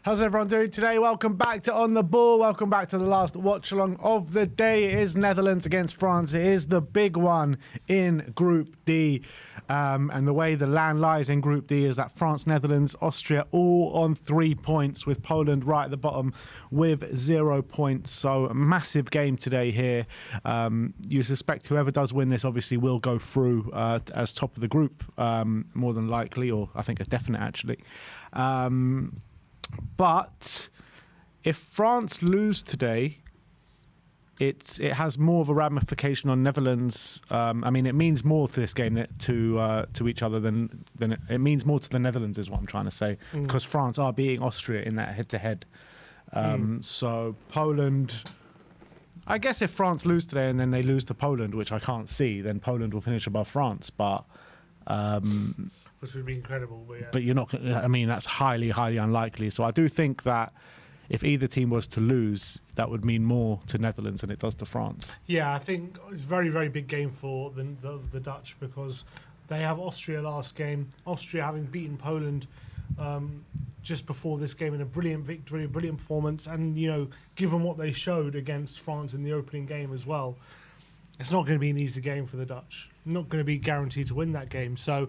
How's everyone doing today? Welcome back to On the Ball. Welcome back to the last watch along of the day. It is Netherlands against France. It is the big one in Group D. And the way the land lies in Group D is that France, Netherlands, Austria all on 3 points, with Poland right at the bottom with 0 points. So a massive game today here. You suspect whoever does win this obviously will go through as top of the group, more than likely, or I think a definite actually. But if France lose today, it has more of a ramification on Netherlands. I mean, it means more to this game to each other than it means more to the Netherlands, is what I'm trying to say, because France are beating Austria in that head-to-head. So Poland, I guess if France lose today and then they lose to Poland, which I can't see, then Poland will finish above France. But which would be incredible. But you're not. I mean, that's highly, highly unlikely. So I do think that if either team was to lose, that would mean more to Netherlands than it does to France. Yeah, I think it's a very, very big game for the Dutch, because they have Austria last game. Austria having beaten Poland just before this game in a brilliant victory, a brilliant performance, and given what they showed against France in the opening game as well, it's not going to be an easy game for the Dutch. Not going to be guaranteed to win that game. So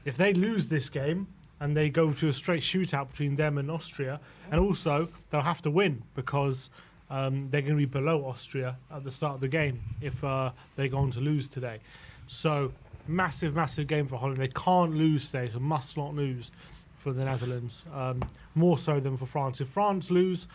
if they lose this game and they go to a straight shootout between them and Austria, and also they'll have to win because they're going to be below Austria at the start of the game if they go on to lose today. So massive, massive game for Holland. They can't lose today, so must not lose for the Netherlands, more so than for France. If France lose,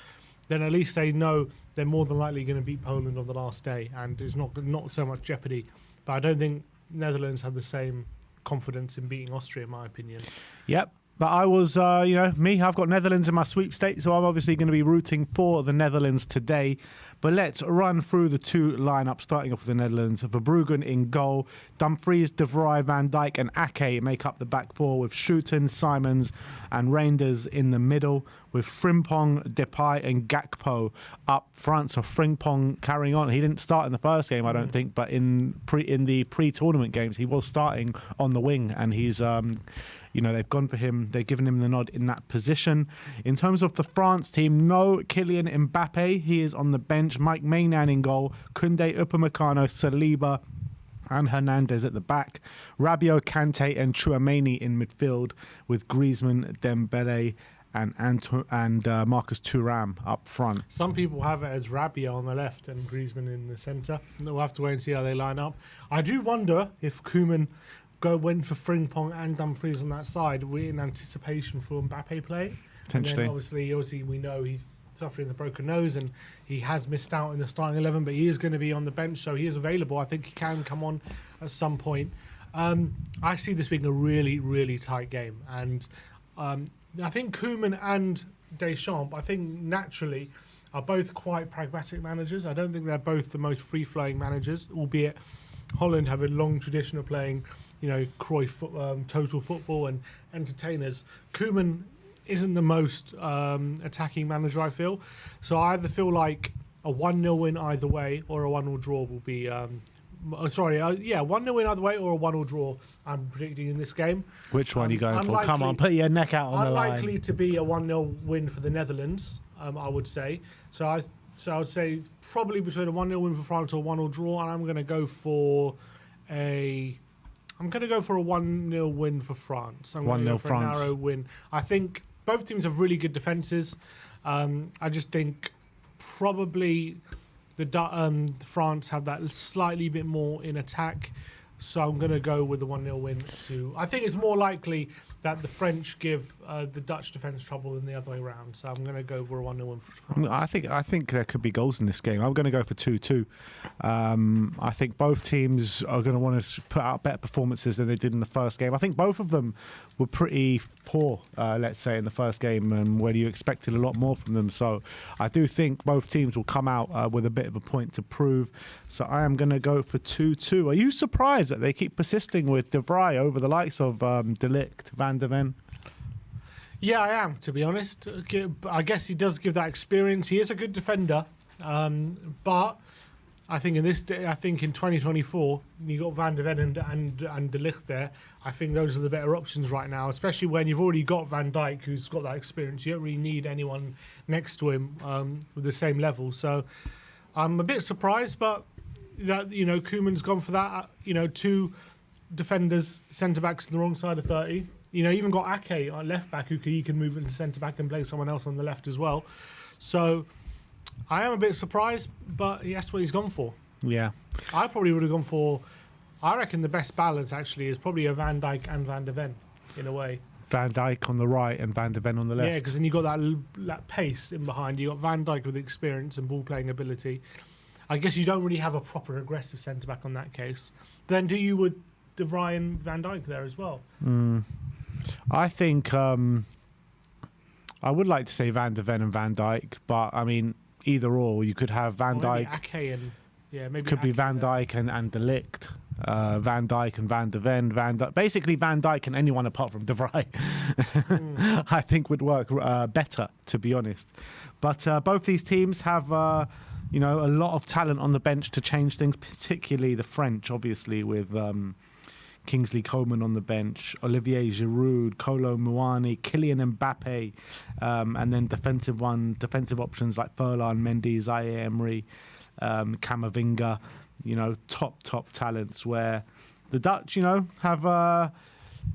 then at least they know they're more than likely going to beat Poland on the last day, and it's not so much jeopardy. But I don't think Netherlands have the same confidence in beating Austria, in my opinion. Yep. But I was, I've got Netherlands in my sweepstakes, so I'm obviously going to be rooting for the Netherlands today. But let's run through the two lineups, starting off with the Netherlands. Verbruggen in goal, Dumfries, De Vrij, Van Dijk and Ake make up the back four, with Schouten, Simons and Reinders in the middle, with Frimpong, Depay and Gakpo up front. So Frimpong carrying on. He didn't start in the first game, I don't think, but in the pre-tournament games, he was starting on the wing, and he's... they've gone for him. They've given him the nod in that position. In terms of the France team, no Kylian Mbappe. He is on the bench. Mike Maignan in goal. Koundé, Upamecano, Saliba and Hernandez at the back. Rabiot, Kante and Tchouaméni in midfield, with Griezmann, Dembele and Marcus Thuram up front. Some people have it as Rabiot on the left and Griezmann in the centre. We'll have to wait and see how they line up. I do wonder if Koeman went for Frimpong and Dumfries on that side. We're in anticipation for Mbappe play. Potentially. And then obviously we know he's suffering the broken nose and he has missed out in the starting 11, but he is going to be on the bench, so he is available. I think he can come on at some point. I see this being a really, really tight game. And I think Koeman and Deschamps, I think naturally, are both quite pragmatic managers. I don't think they're both the most free-flowing managers, albeit Holland have a long tradition of playing Cruyff total football and entertainers. Koeman isn't the most attacking manager, I feel. So I either feel like a 1-0 win either way or a 1-0 draw will be... 1-0 win either way or a 1-0 draw, I'm predicting in this game. Which one are you going for? Come on, put your neck out on the line. Unlikely to be a 1-0 win for the Netherlands, I would say. So I would say it's probably between a 1-0 win for France or a 1-0 draw, and I'm going to go for a 1-0 win for France. I'm going to go for France. A narrow win. I think both teams have really good defences. I just think probably the France have that slightly bit more in attack. So I'm going to go with the 1-0 win too. I think it's more likely that the French give the Dutch defence trouble than the other way around. So I'm going to go for a 1-0 win for France. I think there could be goals in this game. I'm going to go for 2-2. I think both teams are going to want to put out better performances than they did in the first game. I think both of them were pretty poor, let's say, in the first game, and where you expected a lot more from them. So I do think both teams will come out with a bit of a point to prove. So I am going to go for 2-2. Are you surprised that they keep persisting with De Vrij over the likes of De Ligt, Van de Ven? Yeah, I am, to be honest. I guess he does give that experience. He is a good defender, but I think in 2024 you got Van de Ven and De Ligt there. I think those are the better options right now, especially when you've already got Van Dijk, who's got that experience. You don't really need anyone next to him with the same level. So I'm a bit surprised, but that Koeman's gone for that. 2 defenders, centre backs to the wrong side of 30. Even got Ake on left back, he can move into centre back and play someone else on the left as well. So I am a bit surprised, but that's what he's gone for. Yeah. I probably would have gone for, I reckon the best balance actually is probably a Van Dijk and Van de Ven, in a way. Van Dijk on the right and Van de Ven on the left. Yeah, because then you got that pace in behind. You got Van Dijk with experience and ball playing ability. I guess you don't really have a proper aggressive centre back on that case. Then do you with De Vrij Van Dijk there as well? I think I would like to say Van de Ven and Van Dijk, but I mean either or. You could have Van Dijk. Ake and maybe could be Ake Van there. Dijk and De Ligt. Van Dijk and Van de Ven. Basically Van Dijk and anyone apart from De Vrij. I think would work better, to be honest. But both these teams have a lot of talent on the bench to change things, particularly the French, obviously, with Kingsley Coman on the bench, Olivier Giroud, Kolo Muani, Kylian Mbappe, and then defensive options like Furlan, Mendy, Zaire Emery, Camavinga, top talents, where the Dutch, have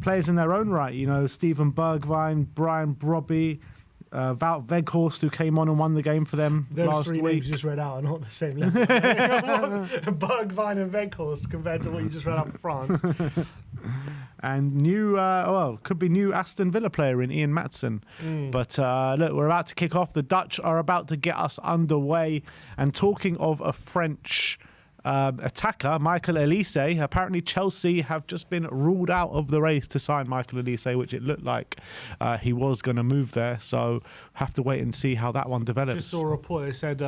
players in their own right. Steven Bergwijn, Brian Brobby, Wout Weghorst, who came on and won the game for them Those last three week. names you just read out are not the same level. Bergwijn and Weghorst compared to what you just read out for France. And could be new Aston Villa player in Ian Maatsen. But look, we're about to kick off. The Dutch are about to get us underway. And talking of a French attacker, Michael Elise, apparently Chelsea have just been ruled out of the race to sign Michael Elise, which it looked like he was going to move there. So have to wait and see how that one develops. Just saw a report that said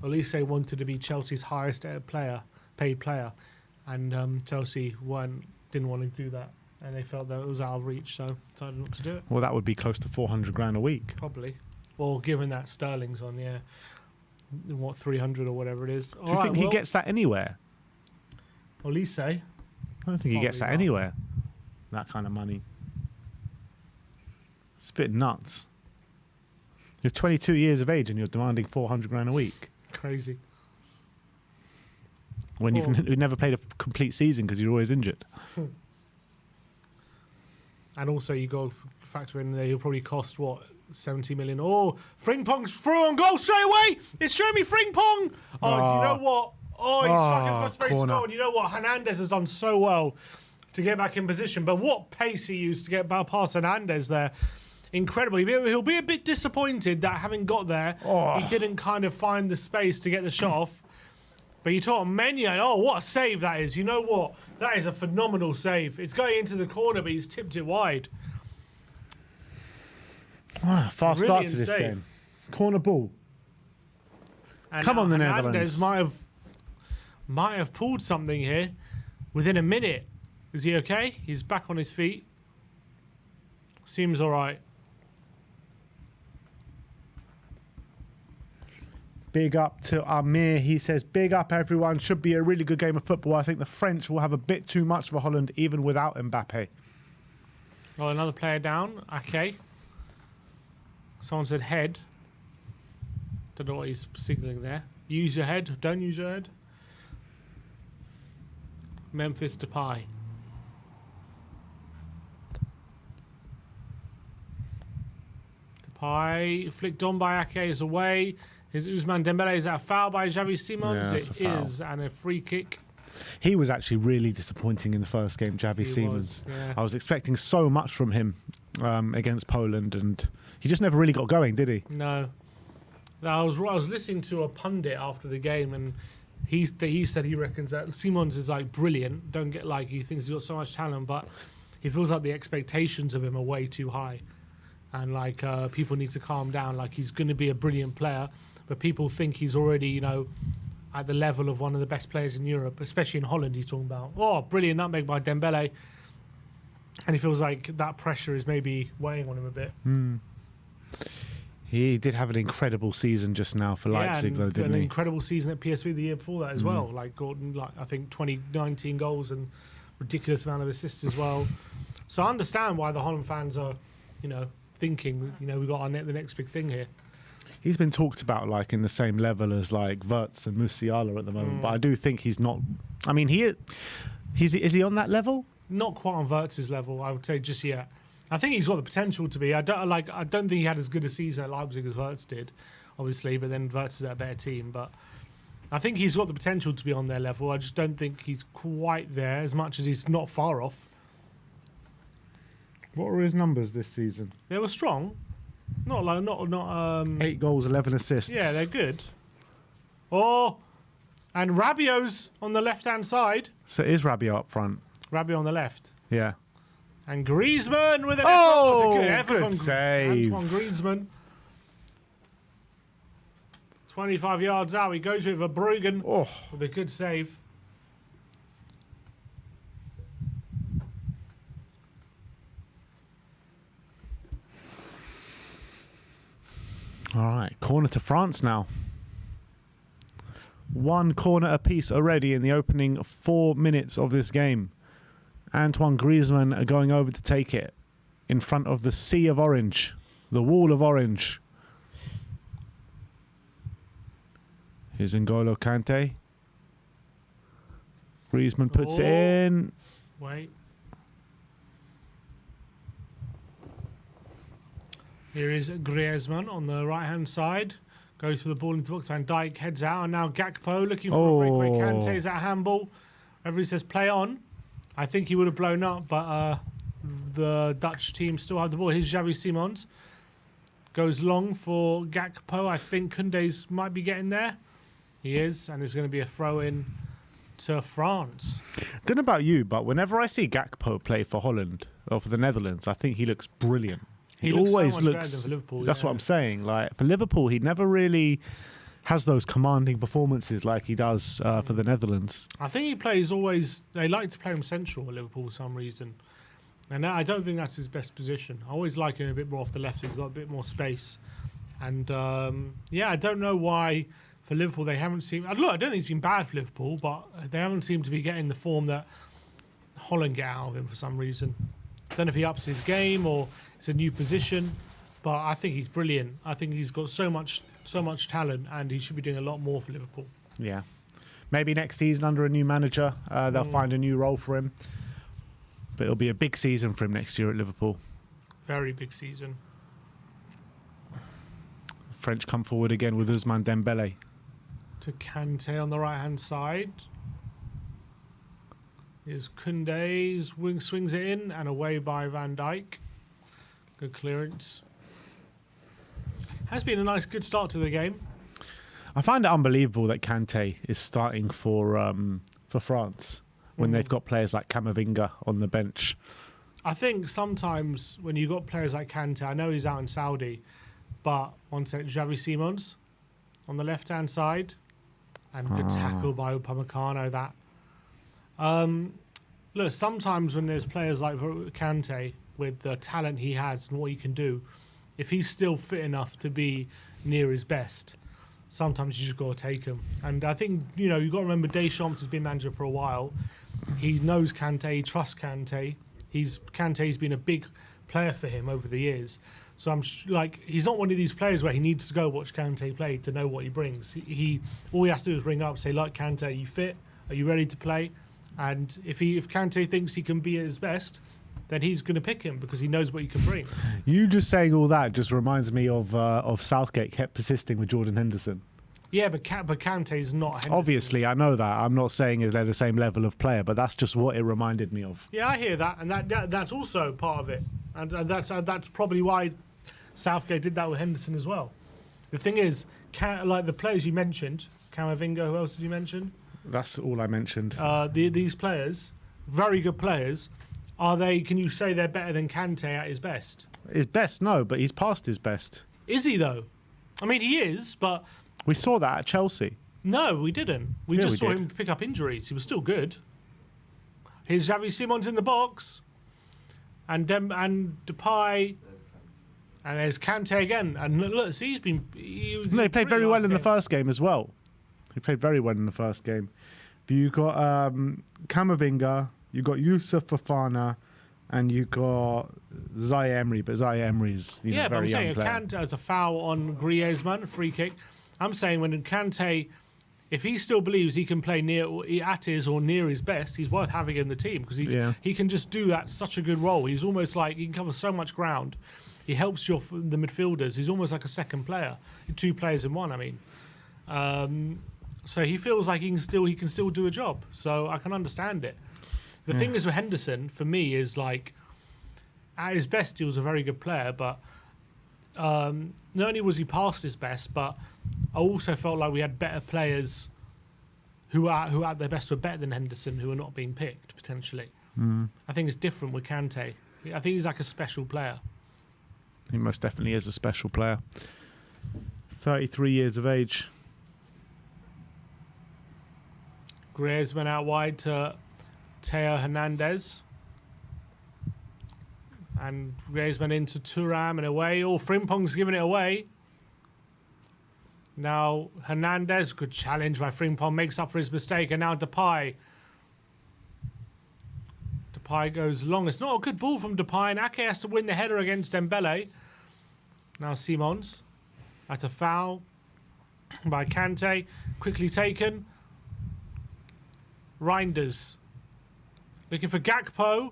Elise wanted to be Chelsea's highest paid player, and Chelsea didn't want to do that, and they felt that it was out of reach, so decided not to do it. Well, that would be close to 400 grand a week. Probably. Well, given that Sterling's on, 300 or whatever it is. Do you think he gets that anywhere? Elise? I don't think he gets that Probably not. anywhere. That kind of money. It's a bit nuts. You're 22 years of age and you're demanding 400 grand a week. Crazy. When you've never played a complete season because you're always injured. And also you got to factor in there, he'll probably cost, 70 million. Oh, Frimpong's through on goal straight away. It's Jeremy Frimpong. Oh, you know what? Oh, he struck it across the face of corner. goal. And you know what? Hernandez has done so well to get back in position. But what pace he used to get past Hernandez there. Incredible. He'll be a bit disappointed that having got there, he didn't kind of find the space to get the shot off. But you talk Maignan, what a save that is. You know what? That is a phenomenal save. It's going into the corner, but he's tipped it wide. Fast start to Brilliant this save. game. Corner ball. And Come on, the Hernandez Netherlands. might have pulled something here within a minute. Is he okay? He's back on his feet. Seems all right. Big up to Amir. He says, big up everyone. Should be a really good game of football. I think the French will have a bit too much for Holland, even without Mbappe. Well, another player down. Okay. Someone said head. Don't know what he's signalling there. Use your head. Don't use your head. Memphis Depay. Depay flicked on by Ake is away. His Ousmane Dembele is at a foul by Xavi Simons. Yeah, that's a It foul. is, and a free kick. He was actually really disappointing in the first game, Xavi Simons. Yeah. I was expecting so much from him against Poland, and he just never really got going, did he? No. I was listening to a pundit after the game, and he said he reckons that Simons is like brilliant. Don't get he thinks he's got so much talent, but he feels like the expectations of him are way too high, and people need to calm down. He's going to be a brilliant player, but people think he's already at the level of one of the best players in Europe, especially in Holland. He's talking about brilliant nutmeg by Dembele, and he feels like that pressure is maybe weighing on him a bit. He did have an incredible season just now for Leipzig, though, didn't an he? incredible season at PSV the year before that as well. Like Gordon, I think 19 goals and ridiculous amount of assists as well. So I understand why the Holland fans are, thinking, we've got the next big thing here. He's been talked about like in the same level as like Wirtz and Musiala at the moment, but I do think he's not. I mean, is he on that level? Not quite on Wirtz's level, I would say, just yet. I think he's got the potential to be. I don't think he had as good a season at Leipzig as Wirtz did, obviously. But then Wirtz is at a better team. But I think he's got the potential to be on their level. I just don't think he's quite there as much as he's not far off. What were his numbers this season? They were strong. Not 8 goals, 11 assists. Yeah, they're good. Oh, and Rabiot's on the left-hand side. So is Rabiot up front? Rabiot on the left. Yeah. And Griezmann with an good save. Antoine Griezmann. 25 yards out. He goes with Verbruggen with a good save. All right, corner to France now. 1 corner apiece already in the opening 4 minutes of this game. Antoine Griezmann are going over to take it in front of the sea of orange, the wall of orange. Here's N'Golo Kante. Griezmann puts it in. Wait. Here is Griezmann on the right-hand side. Goes for the ball into the box. Van Dijk heads out. And now Gakpo looking for a breakaway. Kante's at handball. Everybody says play on. I think he would have blown up, but the Dutch team still have the ball. Here's Xavi Simons. Goes long for Gakpo. I think Koundé's might be getting there. He is. And it's going to be a throw-in to France. Don't know about you, but whenever I see Gakpo play for Holland or for the Netherlands, I think he looks brilliant. He always so much looks. better than for Liverpool, that's what I'm saying. Like for Liverpool, he never really has those commanding performances like he does for the Netherlands. I think he plays always. They like to play him central at Liverpool for some reason, and I don't think that's his best position. I always like him a bit more off the left. He's got a bit more space, and I don't know why for Liverpool they haven't seemed. Look, I don't think it's been bad for Liverpool, but they haven't seemed to be getting the form that Holland get out of him for some reason. I don't know if he ups his game or it's a new position, but I think he's brilliant. I think he's got so much talent, and he should be doing a lot more for Liverpool. Yeah, maybe next season under a new manager, they'll find a new role for him. But it'll be a big season for him next year at Liverpool. Very big season. French come forward again with Ousmane Dembele. To Kante on the right-hand side. Here's Koundé, swings it in and away by Van Dijk. Good clearance. Has been a nice, good start to the game. I find it unbelievable that Kante is starting for France when they've got players like Camavinga on the bench. I think sometimes when you've got players like Kante, I know he's out in Saudi, but one sec, Xavi Simons on the left-hand side. And good tackle by Upamecano, that. Look, sometimes when there's players like Kante with the talent he has and what he can do, if he's still fit enough to be near his best, sometimes you just got to take him. And I think, you've got to remember Deschamps has been manager for a while. He knows Kante, he trusts Kante. Kante's been a big player for him over the years. So he's not one of these players where he needs to go watch Kante play to know what he brings. All he has to do is ring up, say, like, Kante, are you fit? Are you ready to play? And if Kante thinks he can be at his best, then he's going to pick him because he knows what he can bring. You just saying all that just reminds me of Southgate kept persisting with Jordan Henderson. Yeah, but Kante's not Henderson. Obviously, I know that. I'm not saying they're the same level of player, but that's just what it reminded me of. Yeah, I hear that, and that's also part of it. And that's probably why Southgate did that with Henderson as well. The thing is, like the players you mentioned, Camavinga, who else did you mention? That's all I mentioned. These players, very good players, can you say they're better than Kante at his best? His best, no, but he's past his best. Is he, though? I mean, he is, but... We saw that at Chelsea. No, we didn't. We just saw him pick up injuries. He was still good. Here's Xavi Simons in the box. And Depay. And there's Kante again. And look, see, he played very well in the game. first game as well. He played very well in the first game. But you got Camavinga, you got Yusuf Fofana, and you got Zaire Emery. But Zaire Emery's but very I'm young saying player. Kante has a foul on Griezmann, free kick. I'm saying when Kante, if he still believes he can play at his or near his best, he's worth having in the team because he can just do that such a good role. He's almost like he can cover so much ground. He helps the midfielders. He's almost like a second player, 2 players in one. I mean, so he feels like he can still do a job. So I can understand it. The thing is with Henderson, for me, is like at his best he was a very good player, but not only was he past his best, but I also felt like we had better players who at their best were better than Henderson, who are not being picked potentially. I think it's different with Kante. I think he's like a special player. He most definitely is a special player. 33 years of age. Griezmann out wide to Theo Hernandez. And Griezmann into Thuram and away. Oh, Frimpong's giving it away. Now Hernandez, good challenge by Frimpong, makes up for his mistake. And now Depay. Depay goes long. It's not a good ball from Depay. And Ake has to win the header against Dembele. Now Simons. That's a foul by Kante. Quickly taken. Reinders. Looking for Gakpo,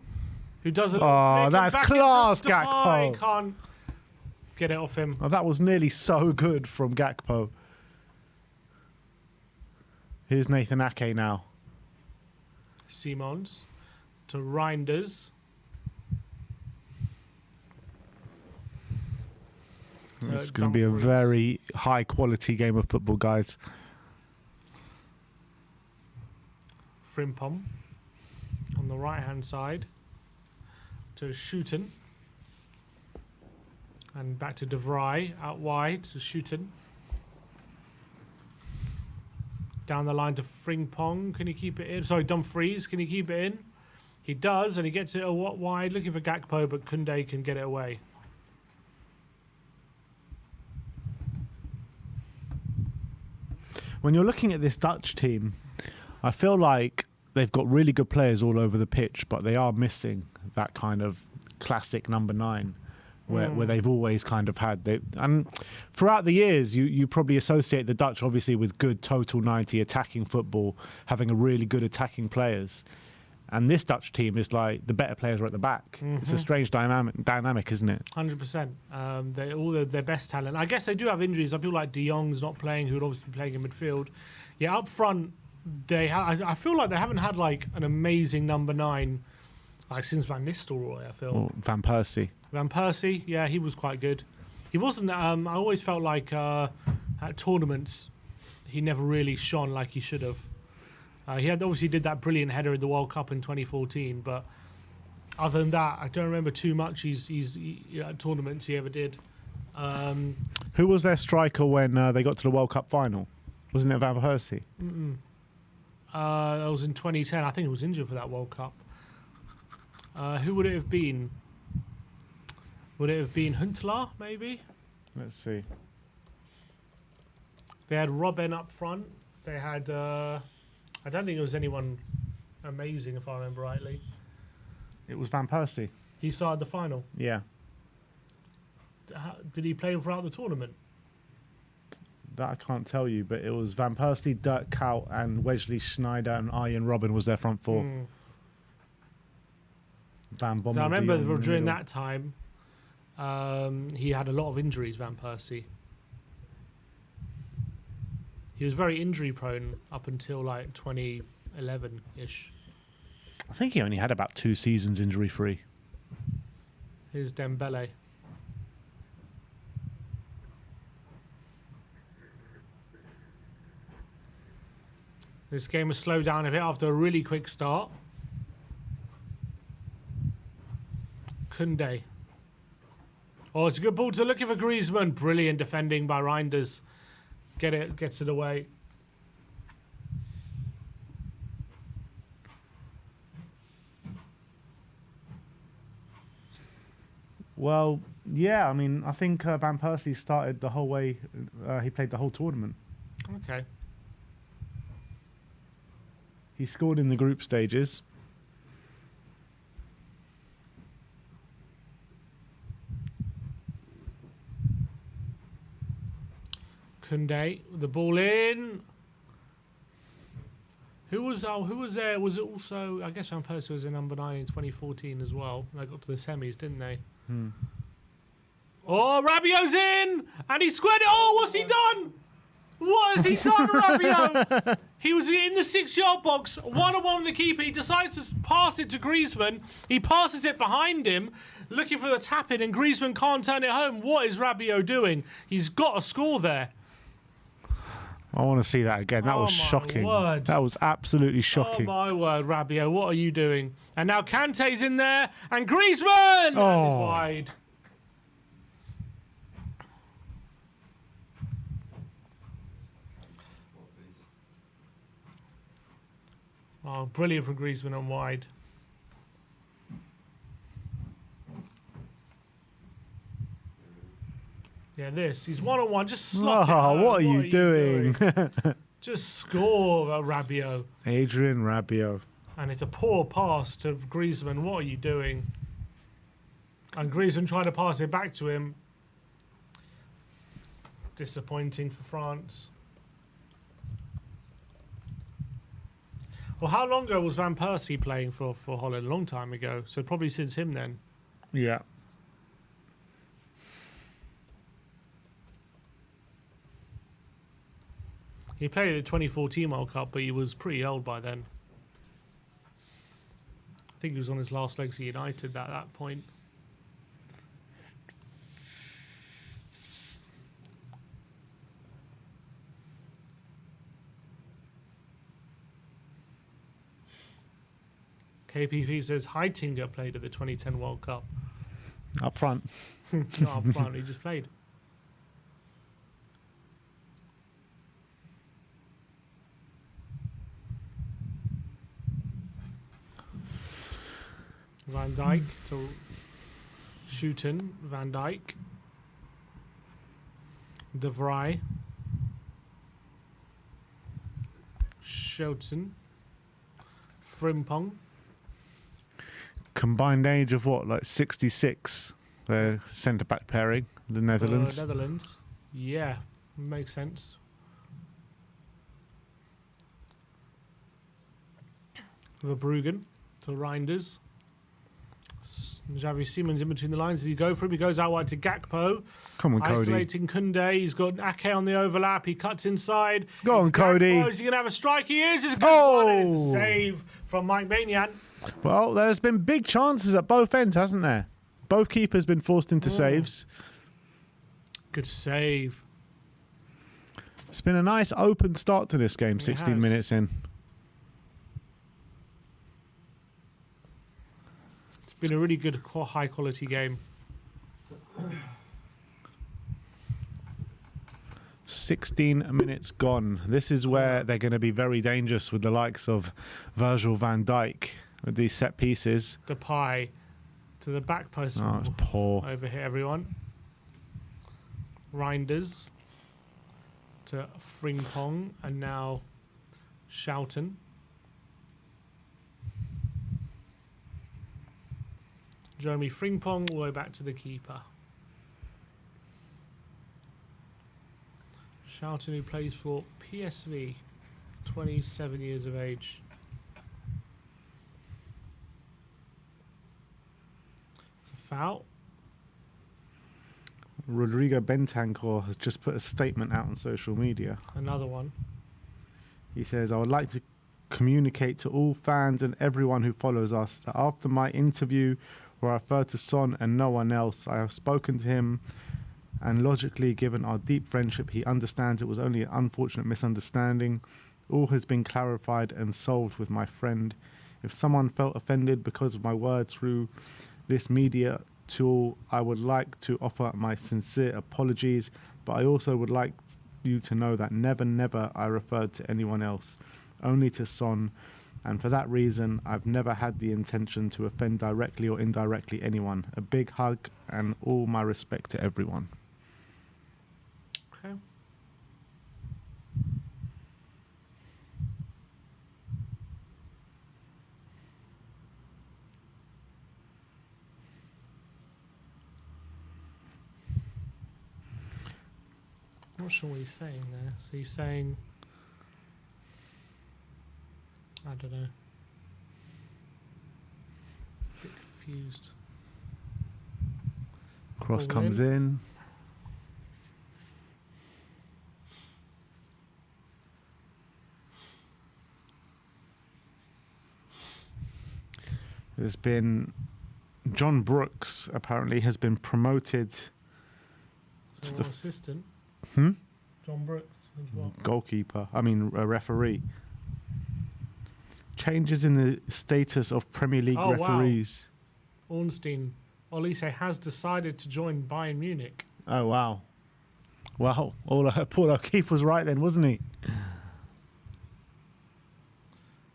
who doesn't. Oh, that's class, Gakpo. Can't get it off him. Oh, that was nearly so good from Gakpo. Here's Nathan Ake now. Simons to Reinders. It's going to be a very high quality game of football, guys. Frimpong on the right hand side to Schuiten. And back to De Vrij out wide to Schuiten. Down the line to Frimpong. Can he keep it in? Sorry, Dumfries. Can he keep it in? He does, and he gets it a what wide, looking for Gakpo, but Koundé can get it away. When you're looking at this Dutch team, I feel like they've got really good players all over the pitch, but they are missing that kind of classic number 9 where they've always kind of had. And throughout the years, you probably associate the Dutch, obviously, with good total 90 attacking football, having a really good attacking players. And this Dutch team is like the better players are at the back. It's a strange dynamic, isn't it? 100%. They all their best talent. I guess they do have injuries. People like De Jong's not playing, who would obviously be playing in midfield. Yeah, up front, I feel like they haven't had like an amazing number 9 like since Van Nistelrooy. I feel. Or Van Persie. Van Persie, yeah, he was quite good. He wasn't. I always felt like at tournaments, he never really shone like he should have. He had obviously did that brilliant header in the World Cup in 2014, but other than that, I don't remember too much. He's at tournaments he ever did. Who was their striker when they got to the World Cup final? Wasn't it Van Persie? That was in 2010. I think he was injured for that World Cup. Who would it have been? Would it have been Huntelaar, maybe? Let's see. They had Robben up front. They had... I don't think it was anyone amazing, if I remember rightly. It was Van Persie. He started the final. Yeah. Did he play throughout the tournament? That I can't tell you, but it was Van Persie, Dirk Kuyt, and Wesley Sneijder and Arjen Robben was their front four. Van Bommel. So I remember during that time, he had a lot of injuries, Van Persie. He was very injury prone up until like 2011-ish. I think he only had about 2 seasons injury free. Here's Dembele. This game has slowed down a bit after a really quick start. Koundé. Oh, it's a good ball to looking for Griezmann. Brilliant defending by Reinders. Gets it away. Well, yeah, I mean, I think Van Persie started the whole way. He played the whole tournament. Okay. He scored in the group stages. Koundé, the ball in. Who was there? Was it also? I guess Van Persie was in number 9 in 2014 as well. They got to the semis, didn't they? Oh, Rabiot's in, and he squared it. Oh, what's he done? What has he done, Rabiot? He was in the 6-yard box, 1-on-1 with the keeper. He decides to pass it to Griezmann. He passes it behind him, looking for the tap-in, and Griezmann can't turn it home. What is Rabiot doing? He's got a score there. I want to see that again. That was shocking. Word. That was absolutely shocking. Oh, my word, Rabiot, what are you doing? And now Kante's in there, and Griezmann! That is wide. Oh, brilliant from Griezmann on wide. Yeah, this. He's 1-on-1. Just slot it home. What are you doing? Just score, Rabiot. Adrien Rabiot. And it's a poor pass to Griezmann. What are you doing? And Griezmann trying to pass it back to him. Disappointing for France. Well, how long ago was Van Persie playing for Holland? A long time ago. So probably since him then. Yeah. He played at the 2014 World Cup, but he was pretty old by then. I think he was on his last legs at United at that point. KPP says Heitinger played at the 2010 World Cup. Up front. Not up front, he just played. Van Dijk to Schouten, Van Dijk, De Vrij, Schouten, Frimpong. Combined age of what, like 66? The centre-back pairing, the Netherlands. Netherlands. Yeah, makes sense. Verbruggen to Reinders. Xavi Simons in between the lines. Does he go for him? He goes out wide to Gakpo. Come on, Cody. Isolating Koundé. He's got Ake on the overlap. He cuts inside. Go on, Cody. Gakpo. Is he going to have a strike? He is. It's a good one. It's a save from Mike Maignan. Well, there's been big chances at both ends, hasn't there? Both keepers been forced into saves. Good save. It's been a nice open start to this game, 16 minutes in. It's been a really good, high quality game. 16 minutes gone. This is where they're going to be very dangerous with the likes of Virgil van Dijk with these set pieces. Depay to the back post. Oh, it's poor. Over here, everyone. Reinders to Frimpong, and now Schouten. Jeremy Frimpong all the way back to the keeper. Schouten, who plays for PSV, 27 years of age. It's a foul. Rodrigo Bentancur has just put a statement out on social media. Another one. He says, I would like to communicate to all fans and everyone who follows us that after my interview where I referred to Son and no one else, I have spoken to him, and logically, given our deep friendship, he understands it was only an unfortunate misunderstanding. All has been clarified and solved with my friend. If someone felt offended because of my words through this media tool, I would like to offer my sincere apologies, but I also would like you to know that never I referred to anyone else, only to Son. And for that reason, I've never had the intention to offend directly or indirectly anyone. A big hug and all my respect to everyone. Okay. I'm not sure what he's saying there. So he's saying, I don't know. A bit confused. Cross All comes in. There's been John Brooks apparently has been promoted So to our the assistant, hmm? John Brooks, as well. Goalkeeper. I mean, a referee. Changes in the status of Premier League Oh, wow. referees. Ornstein, Olise has decided to join Bayern Munich. Oh wow, wow! Paul O'Keefe was right then, wasn't he?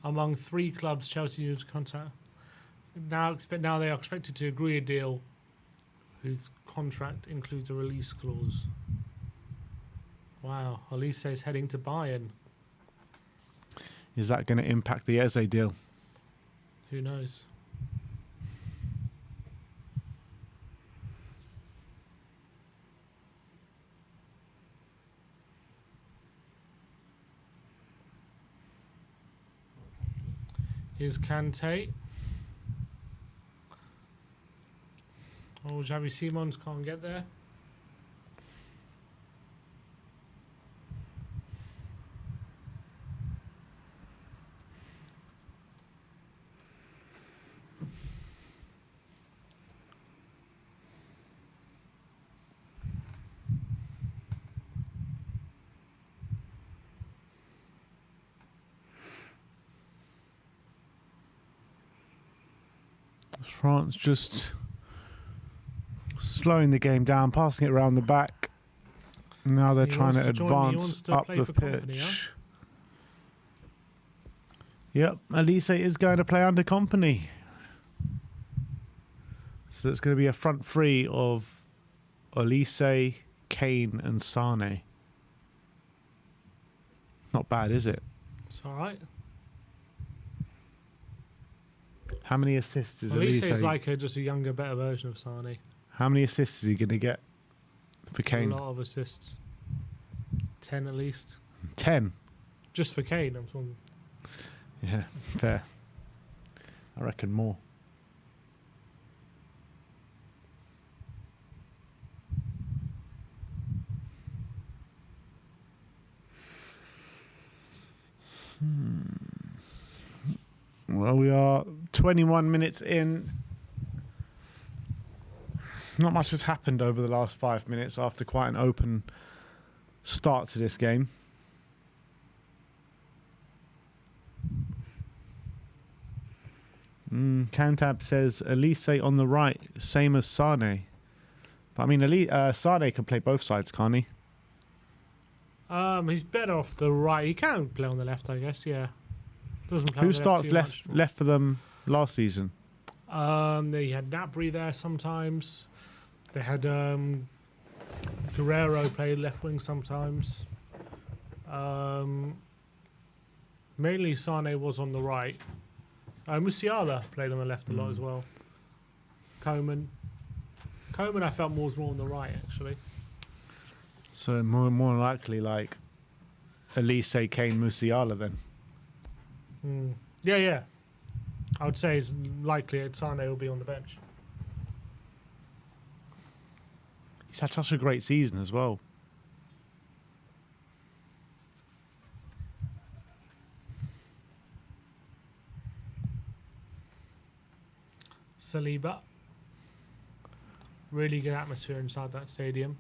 Among 3 clubs Chelsea need to contact. Now they are expected to agree a deal whose contract includes a release clause. Wow, Olise is heading to Bayern. Is that going to impact the Eze deal? Who knows? Is Kante? Oh, Xavi Simons can't get there. France just slowing the game down, passing it around the back. Now they're He trying wants to to join- he advance wants to up play the for pitch. Company, huh? Yep, Elise is going to play under Company. So it's going to be a front three of Elise, Kane and Sane. Not bad, is it? It's all right. How many assists is Olise Elise? is like just a younger, better version of Sane. How many assists is he going to get for Kane? A lot of assists. 10 at least. 10. Just for Kane, I'm talking. Yeah, fair. I reckon more. Well, we are 21 minutes in. Not much has happened over the last 5 minutes after quite an open start to this game. Cantab says Elise on the right, same as Sane. But I mean, Sane can play both sides, can't he? He's better off the right. He can play on the left, I guess. Yeah. Doesn't play on Who the starts too left much. left for them last season? They had Napri there sometimes. They had Guerrero play left wing sometimes. Mainly Sane was on the right. Musiala played on the left a lot as well. Coman I felt was more on the right actually. So more likely like Elise, Kane, Musiala then. Yeah. I would say it's likely that Sane will be on the bench. He's had such a great season as well. Saliba. Really good atmosphere inside that stadium.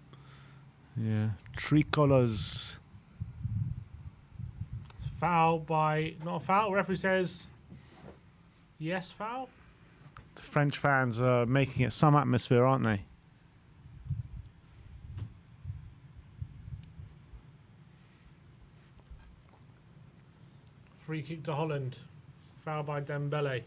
Yeah. Tricolors. Foul by... Not a foul. Referee says... Yes, foul? The French fans are making it some atmosphere, aren't they? Free kick to Holland. Foul by Dembele.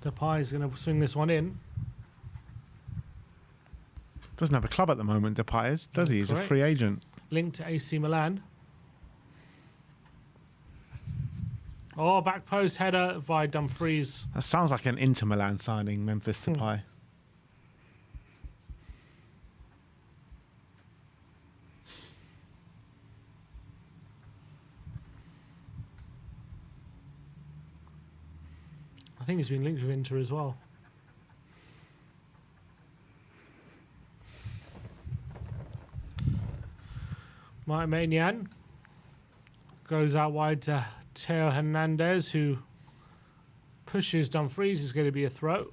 Depay is going to swing this one in. Doesn't have a club at the moment, Depay is, does he? He's a free agent. Linked to AC Milan. Oh, back post header by Dumfries. That sounds like an Inter Milan signing, Memphis Depay. I think he's been linked with Inter as well. Mike Maignan goes out wide to Theo Hernandez, who pushes Dumfries. Is going to be a throw.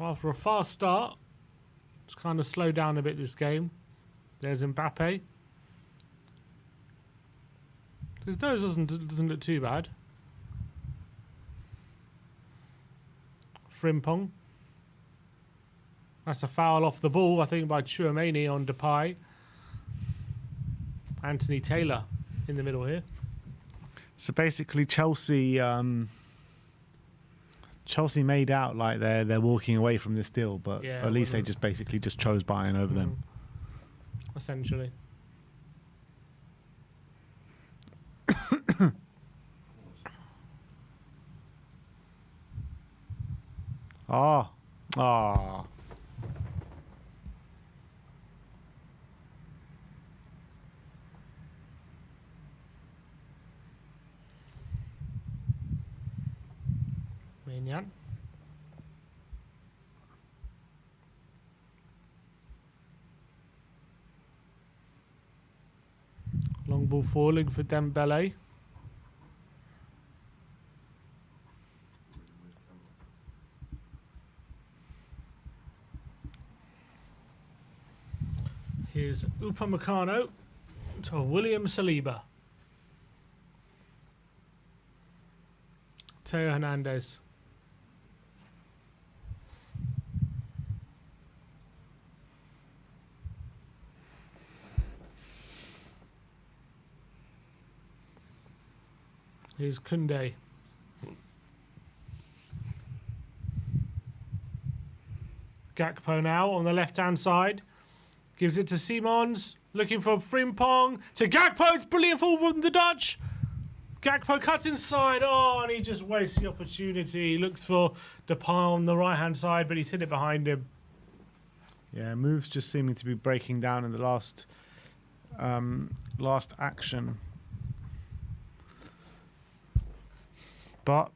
After a fast start, it's kind of slowed down a bit this game. There's Mbappe. His nose doesn't look too bad. Frimpong. That's a foul off the ball, I think, by Tchouameni on Depay. Anthony Taylor in the middle here. So basically, Chelsea made out like they're walking away from this deal, but at least they just basically just chose Bayern over them. Essentially. Ah. Maignan. Long ball falling for Dembele. Here's Upamecano to William Saliba. Theo Hernandez. Here's Koundé. Gakpo now on the left-hand side. Gives it to Simons. Looking for Frimpong. To Gakpo. It's brilliant forward from the Dutch. Gakpo cuts inside. Oh, and he just wastes the opportunity. He looks for Depay on the right-hand side, but he's hit it behind him. Yeah, moves just seeming to be breaking down in the last action. But,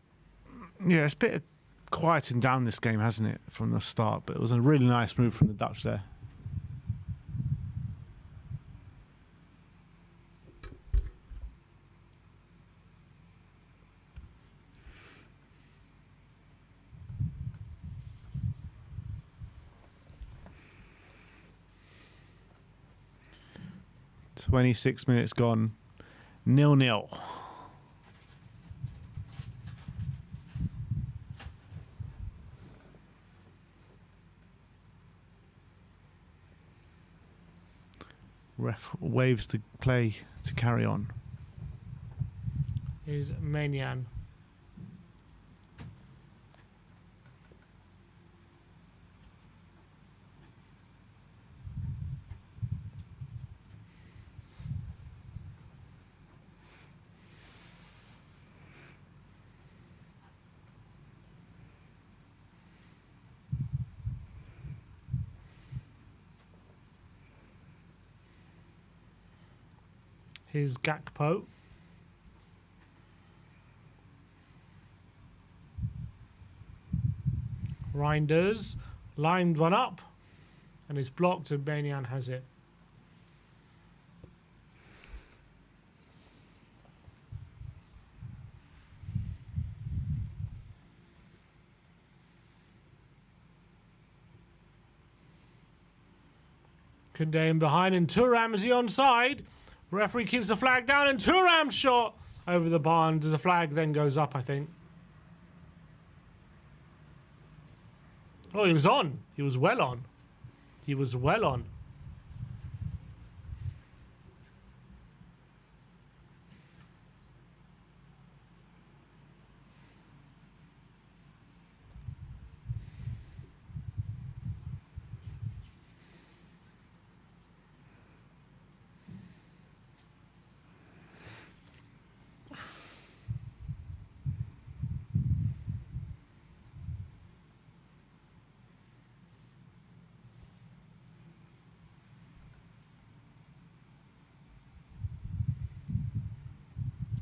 yeah, it's a bit quieting down this game, hasn't it, from the start? But it was a really nice move from the Dutch there. "26 minutes gone, 0-0. Ref waves the play to carry on. Here's Maignan. Here's Gakpo. Reinders lined one up and it's blocked and Maignan has it. Koundé in behind and Thuram is the onside. Referee keeps the flag down and Thuram's shot over the bar, and the flag then goes up, I think. Oh, he was on. He was well on. He was well on.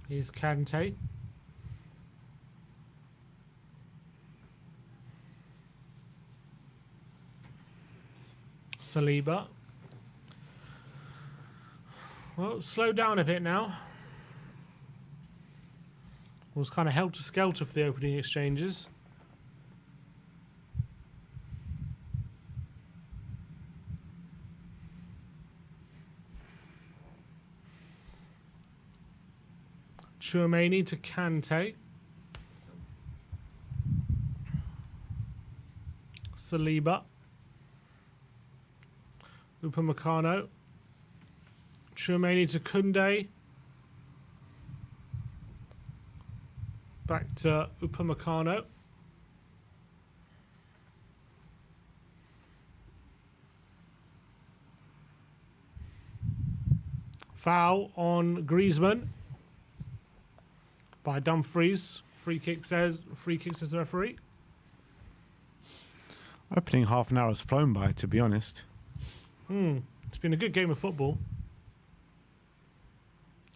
Here's Kante. Saliba. Well, slow down a bit now. Was kind of helter-skelter for the opening exchanges. Tchouaméni to Kante. Saliba. Upamecano. Tchouaméni to Koundé. Back to Upamecano. Foul on Griezmann by Dumfries. Free kick says the referee. Opening half an hour has flown by, to be honest. It's been a good game of football.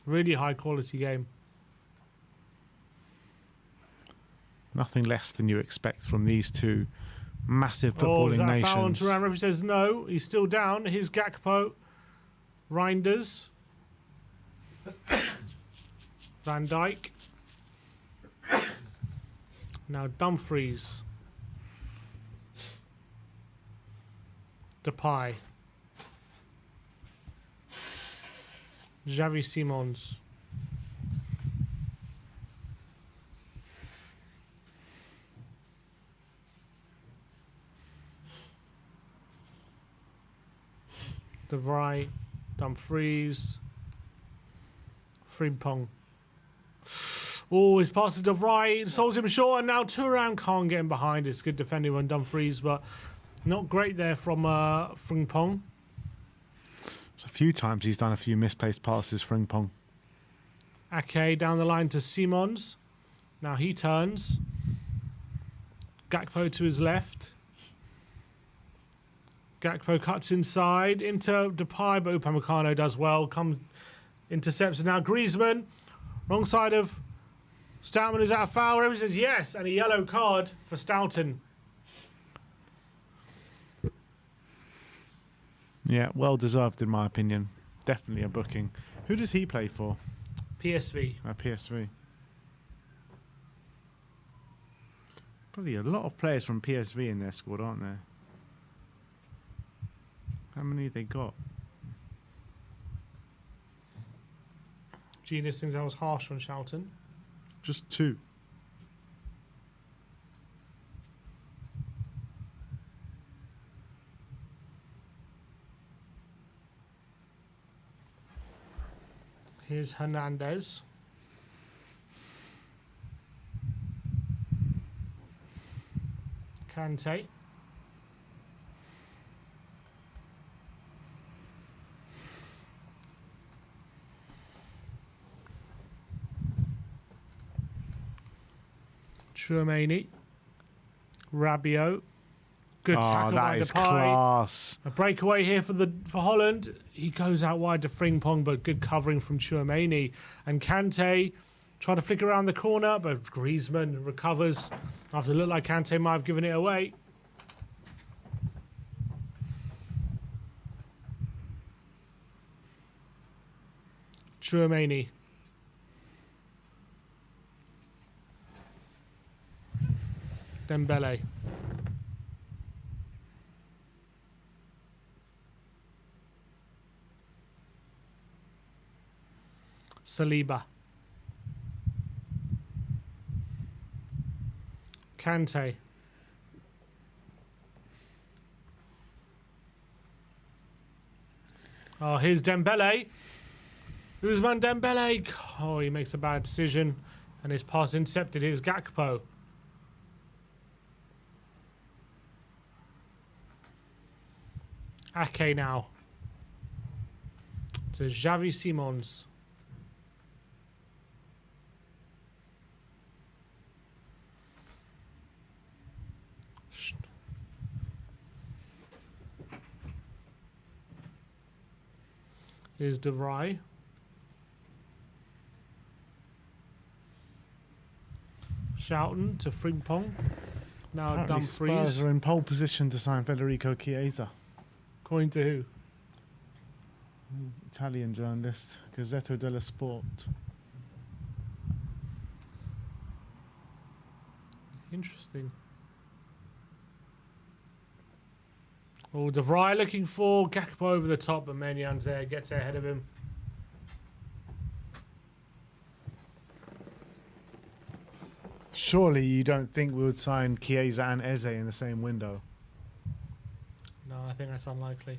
Really high quality game. Nothing less than you expect from these two massive Is footballing that a foul on nations. Thuram? Referee says no. He's still down. Here's Gakpo. Reinders. Van Dijk. Now Dumfries. Depay. Xavi Simons. De Vrij. Dumfries. Frimpong. Oh, his pass to De Vrij. Solves him short, and now Thuram can't get him behind. It's good defending on Dumfries, but not great there from Frimpong. It's a few times he's done a few misplaced passes, Frimpong. Ake down the line to Simons. Now he turns. Gakpo to his left. Gakpo cuts inside into Depay, but Upamecano does well. Comes, intercepts, and now Griezmann. Wrong side of Stoutman. Is that a foul? Everyone says yes, and a yellow card for Stoughton. Yeah, well deserved in my opinion. Definitely a booking. Who does he play for? PSV. PSV. Probably a lot of players from PSV in their squad, aren't there? How many they got? Genius thinks I was harsh on Charlton. Just two. Here's Hernandez. Kante. Tchouaméni. Rabiot. Good tackle by that is Depay. class. A breakaway here for Holland. He goes out wide to Frimpong, but good covering from Tchouaméni. And Kante trying to flick around the corner, but Griezmann recovers after it looked like Kante might have given it away. Tchouaméni. Dembele. Saliba. Kante. Oh, here's Dembele. Ousmane Dembele. Oh, he makes a bad decision. And his pass intercepted. Here's Gakpo. Ake now. To Xavi Simons. Here's De Vrij. Schouten to Frimpong. Now Apparently Dumfries. Spurs are in pole position to sign Federico Chiesa. According to who? Italian journalist, Gazzetta dello Sport. Interesting. Oh, De Vrij looking for Gakpo over the top, but Maignan there, gets ahead of him. Surely you don't think we would sign Chiesa and Eze in the same window? No, I think that's unlikely.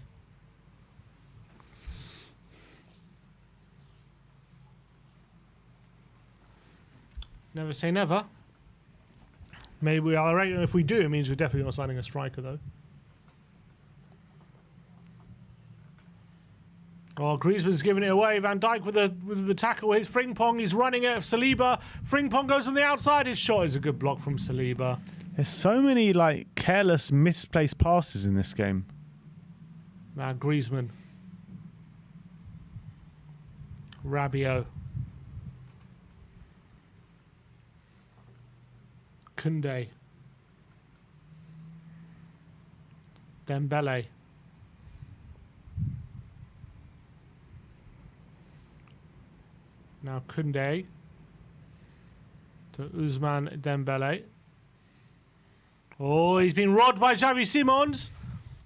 Never say never. Maybe I reckon if we do, it means we're definitely not signing a striker, though. Oh, Griezmann's giving it away. Van Dijk with the tackle. Here's Frimpong. He's running at Saliba. Frimpong goes on the outside. His shot is a good block from Saliba. There's so many like careless, misplaced passes in this game. Now Griezmann. Rabiot. Koundé. Dembele. Now Koundé to Ousmane Dembele. Oh, he's been robbed by Xavi Simons.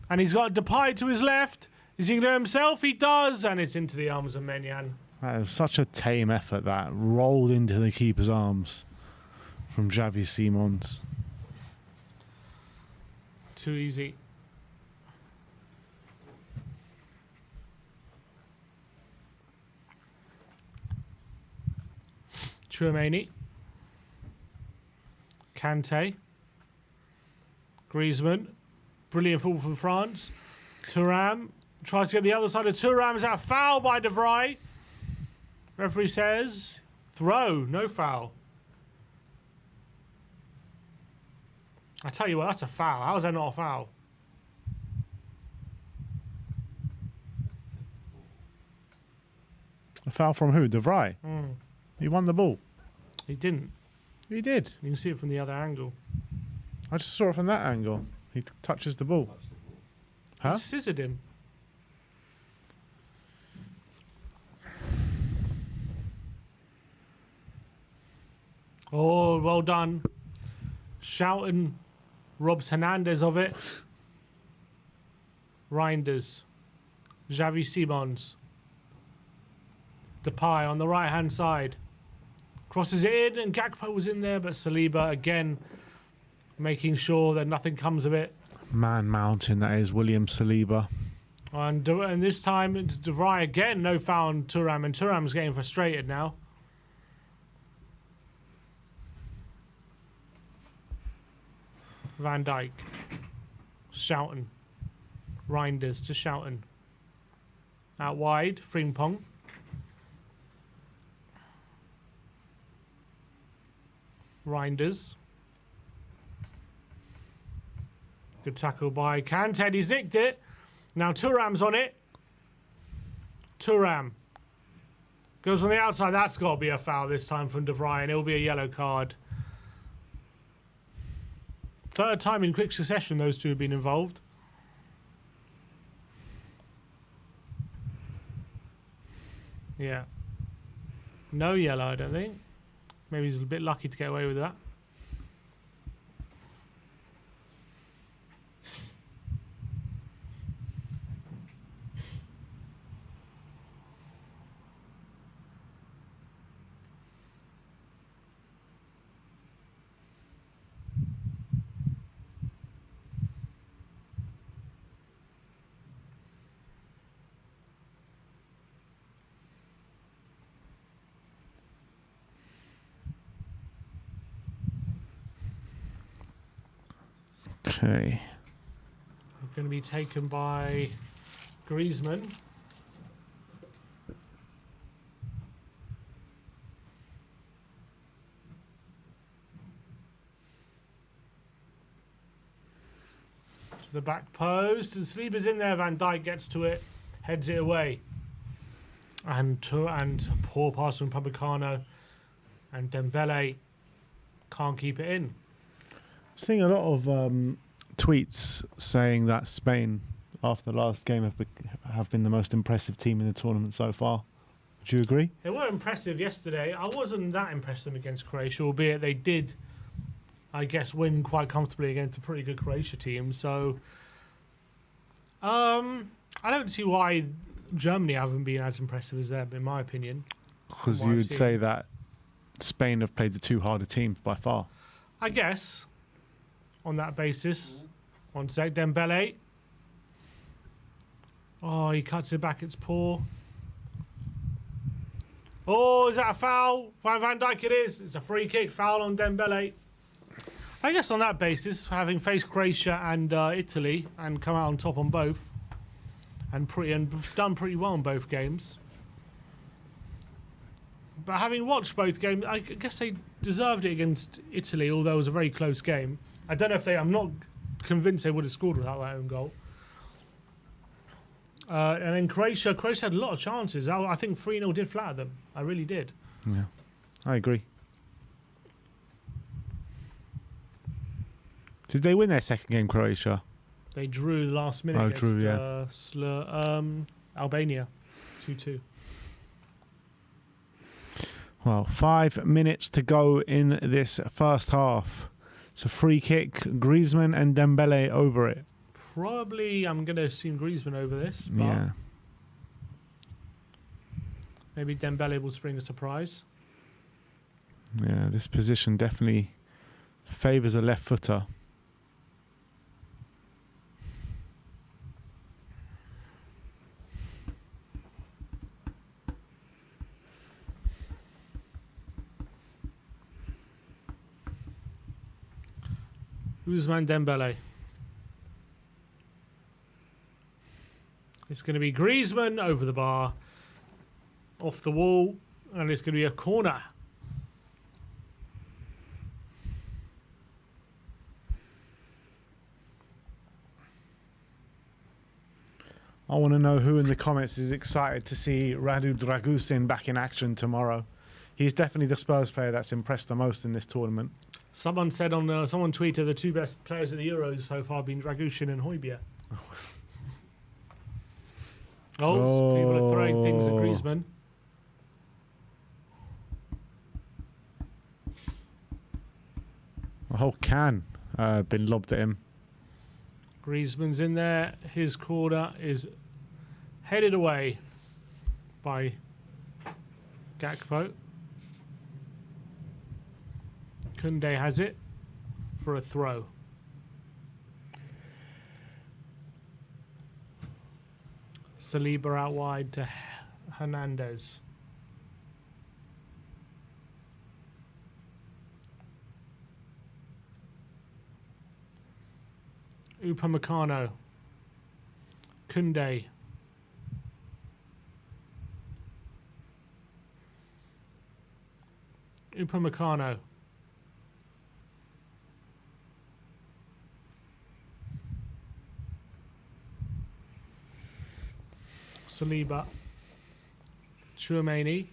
And he's got Depay to his left. Is he going to do it himself? He does. And it's into the arms of Maignan. That is such a tame effort, that rolled into the keeper's arms from Xavi Simons. Too easy. Tchouaméni. Kante. Griezmann. Brilliant football from France. Thuram tries to get the other side of Thuram. Is that a foul by De Vrij? Referee says throw, no foul. I tell you what, that's a foul. How is that not a foul? A foul from who? De Vrij? He won the ball. He didn't. He did. You can see it from the other angle. I just saw it from that angle. He touches the ball. He Huh? scissored him. Oh, well done. Schouten robs Hernandez of it. Reinders. Xavi Simons. Depay on the right-hand side. Crosses it in, and Gakpo was in there, but Saliba again making sure that nothing comes of it. Man mountain, that is William Saliba. And this time, it's De Vrij again, no foul on Thuram, and Thuram's getting frustrated now. Van Dijk. Schouten. Reinders to Schouten. Out wide, Frimpong. Reinders. Good tackle by Kante. He's nicked it. Now Thuram's on it. Thuram. Goes on the outside. That's got to be a foul this time from De Vrij, and it'll be a yellow card. Third time in quick succession those two have been involved. Yeah. No yellow, I don't think. Maybe he's a bit lucky to get away with that. Okay. Going to be taken by Griezmann. To the back post, and Saliba's in there. Van Dijk gets to it, heads it away, and poor pass from Upamecano, and Dembele can't keep it in. Seeing a lot of tweets saying that Spain, after the last game, have been the most impressive team in the tournament so far. Would you agree? They were impressive yesterday. I wasn't that impressed with them against Croatia, albeit they did, I guess, win quite comfortably against a pretty good Croatia team. So, I don't see why Germany haven't been as impressive as them, in my opinion. Because you would say that Spain have played the two harder teams by far. I guess, on that basis. One sec, Dembele. Oh, he cuts it back. It's poor. Oh, is that a foul? Van Dijk it is. It's a free kick. Foul on Dembele. I guess on that basis, having faced Croatia and Italy and come out on top on both, and done pretty well in both games. But having watched both games, I guess they deserved it against Italy, although it was a very close game. I don't know if I'm not convinced they would have scored without that own goal. And then Croatia had a lot of chances. I think 3-0 did flatter them. I really did. Yeah, I agree. Did they win their second game, Croatia? They drew the last minute against Albania, 2-2. Well, 5 minutes to go in this first half. It's a free kick. Griezmann and Dembele over it. Probably, I'm going to assume Griezmann over this. But Yeah. maybe Dembele will spring a surprise. Yeah, this position definitely favours a left footer. Ousmane Dembele. It's going to be Griezmann over the bar, off the wall, and it's going to be a corner. I want to know who in the comments is excited to see Radu Dragusin back in action tomorrow. He's definitely the Spurs player that's impressed the most in this tournament. Someone said someone tweeted the two best players at the Euros so far have been Dragusin and Højbjerg. People are throwing things at Griezmann. A whole can been lobbed at him. Griezmann's in there. His corner is headed away by Gakpo. Koundé has it for a throw. Saliba out wide to Hernandez. Upamecano. Koundé. Upamecano. Saliba. Tchouaméni.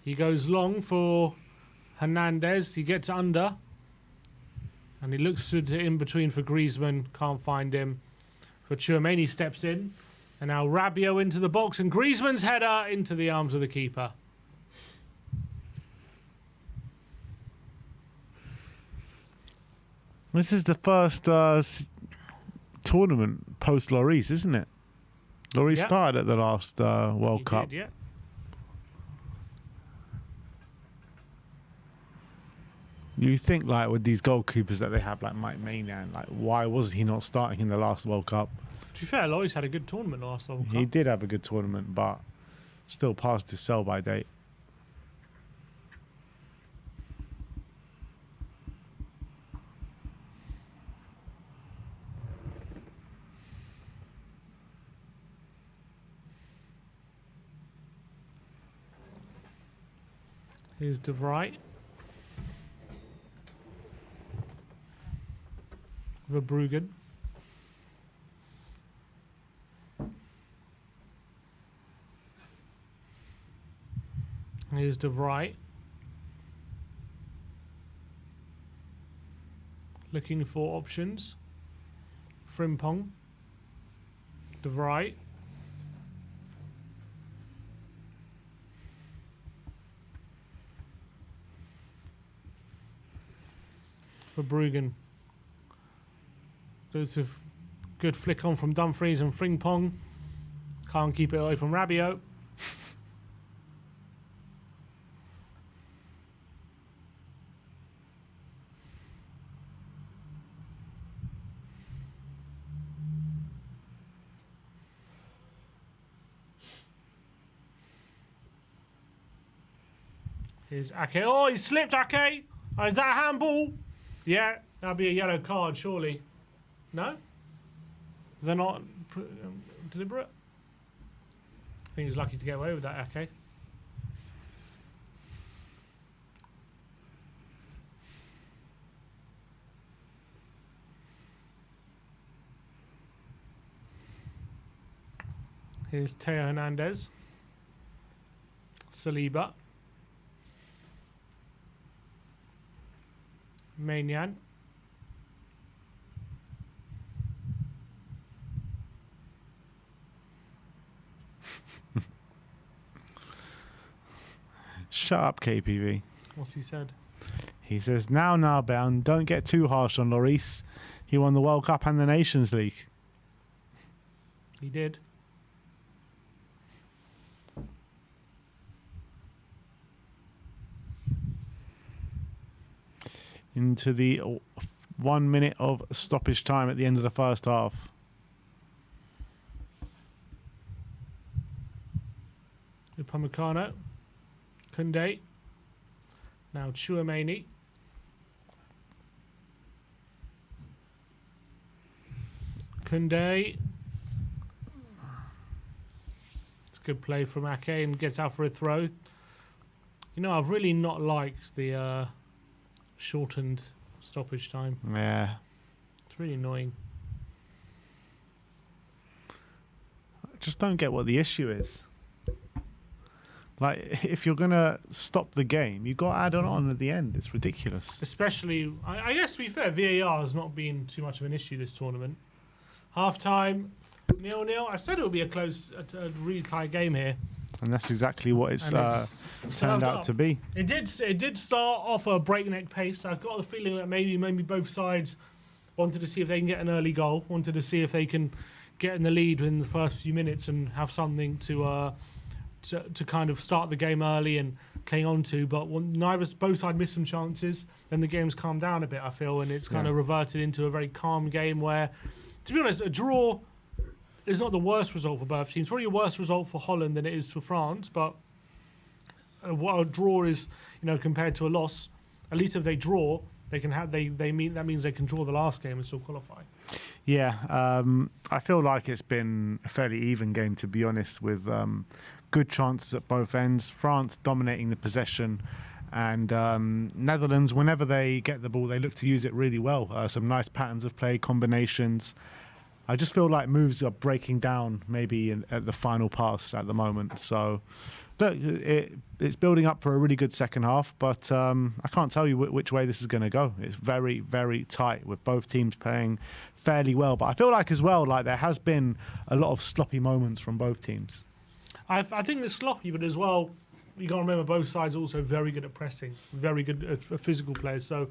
He goes long for Hernandez. He gets under. And he looks to in between for Griezmann. Can't find him. But Tchouaméni steps in. And now Rabiot into the box. And Griezmann's header into the arms of the keeper. This is the first tournament post Lloris, isn't it? Lloris started at the last World Cup. Did, yeah. You think, like, with these goalkeepers that they have, like Mike Maignan, like, why was he not starting in the last World Cup? To be fair, Lloris had a good tournament last World Cup. He did have a good tournament, but still past his sell-by date. Here's De Vrij. Verbruggen. Here's De Vrij. Looking for options. Frimpong. De Vrij. Verbruggen. There's a good flick on from Dumfries and Frimpong. Can't keep it away from Rabiot. Here's Ake. Oh, he slipped, Ake. Oh, is that a handball? Yeah, that'd be a yellow card, surely. No? Is that not deliberate? I think he's lucky to get away with that, Ake. Here's Teo Hernandez. Saliba. Maignan. Shut up, KPV. What's he said? He says, now, Bound, don't get too harsh on Lloris. He won the World Cup and the Nations League. He did. Into the 1 minute of stoppage time at the end of the first half. Upamecano. Koundé. Now Tchouaméni. Koundé. It's a good play from Ake and gets out for a throw. You know, I've really not liked the shortened stoppage time. Yeah. It's really annoying. I just don't get what the issue is. Like, if you're going to stop the game, you've got to add on at the end. It's ridiculous. Especially, I guess to be fair, VAR has not been too much of an issue this tournament. Half-time, 0-0. I said it would be a close, a really tight game here. And that's exactly what it's turned out to be. It did start off a breakneck pace. I got the feeling that maybe both sides wanted to see if they can get an early goal, wanted to see if they can get in the lead in the first few minutes and have something to kind of start the game early and cling on to. But when both sides missed some chances, then the game's calmed down a bit, I feel, and it's kind of reverted into a very calm game where, to be honest, a draw is not the worst result for both teams. Probably a worse result for Holland than it is for France, but what a draw is, compared to a loss, at least if they draw, they can have that means they can draw the last game and still qualify. Yeah, I feel like it's been a fairly even game, to be honest, with good chances at both ends. France dominating the possession, and Netherlands, whenever they get the ball, they look to use it really well. Some nice patterns of play, combinations. I just feel like moves are breaking down maybe at the final pass at the moment. So, look, it's building up for a really good second half, but I can't tell you which way this is going to go. It's very, very tight with both teams playing fairly well. But I feel like as well, like there has been a lot of sloppy moments from both teams. I think it's sloppy, but as well, you got to remember both sides are also very good at pressing, very good at physical players. So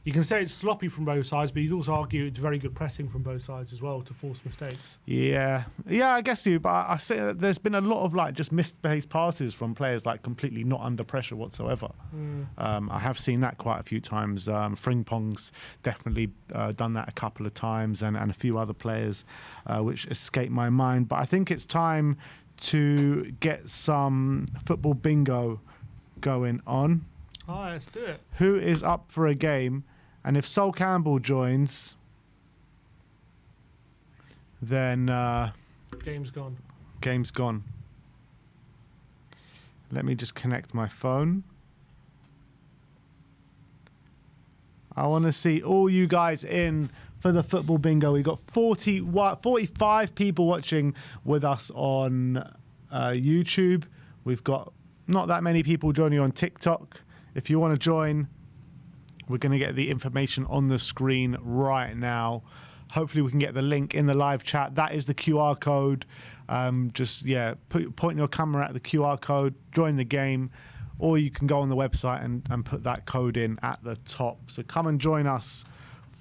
you can say it's sloppy from both sides, but you can also argue it's very good pressing from both sides as well to force mistakes. Yeah, I guess you. But I say that there's been a lot of like just misplaced passes from players like completely not under pressure whatsoever. I have seen that quite a few times. Frimpong's definitely done that a couple of times, and a few other players which escape my mind. But I think it's time to get some football bingo going on. Oh, let's do it. Who is up for a game? And if Sol Campbell joins, then game's gone. Game's gone. Let me just connect my phone. I want to see all you guys in for the football bingo. We got 45 people watching with us on YouTube. We've got not that many people joining on TikTok. If you want to join, we're going to get the information on the screen right now. Hopefully we can get the link in the live chat. That is the QR code. Point your camera at the QR code, join the game, or you can go on the website and put that code in at the top. So come and join us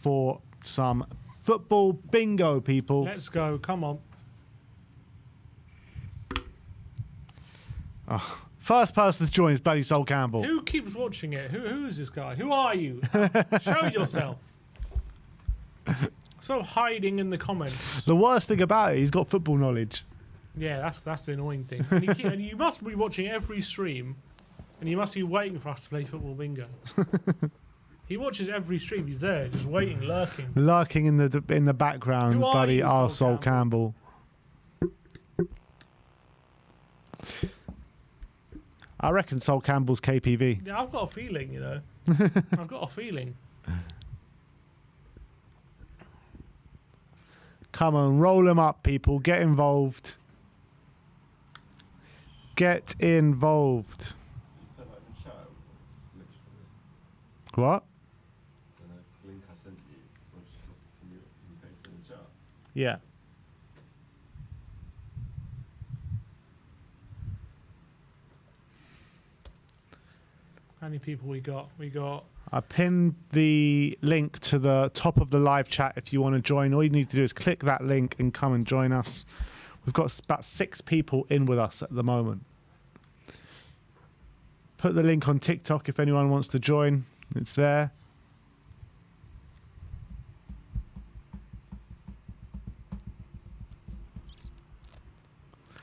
for some football bingo, people. Let's go. Come on. Oh, first person to join is bloody Sol Campbell. Who keeps watching it? Who is this guy? Who are you? Show yourself. So hiding in the comments. The worst thing about it, he's got football knowledge. Yeah, that's the annoying thing. And you must be watching every stream, and you must be waiting for us to play football bingo. He watches every stream. He's there, just waiting, lurking. Lurking in the background, Who are buddy. you, Sol Campbell. I reckon Sol Campbell's KPV. Yeah, I've got a feeling, you know. I've got a feeling. Come on, roll them up, people. Get involved. Get involved. What? Link I sent you. Can you paste it in the chat? Yeah. How many people we got? We got... I pinned the link to the top of the live chat if you want to join. All you need to do is click that link and come and join us. We've got about 6 people in with us at the moment. Put the link on TikTok if anyone wants to join. It's there.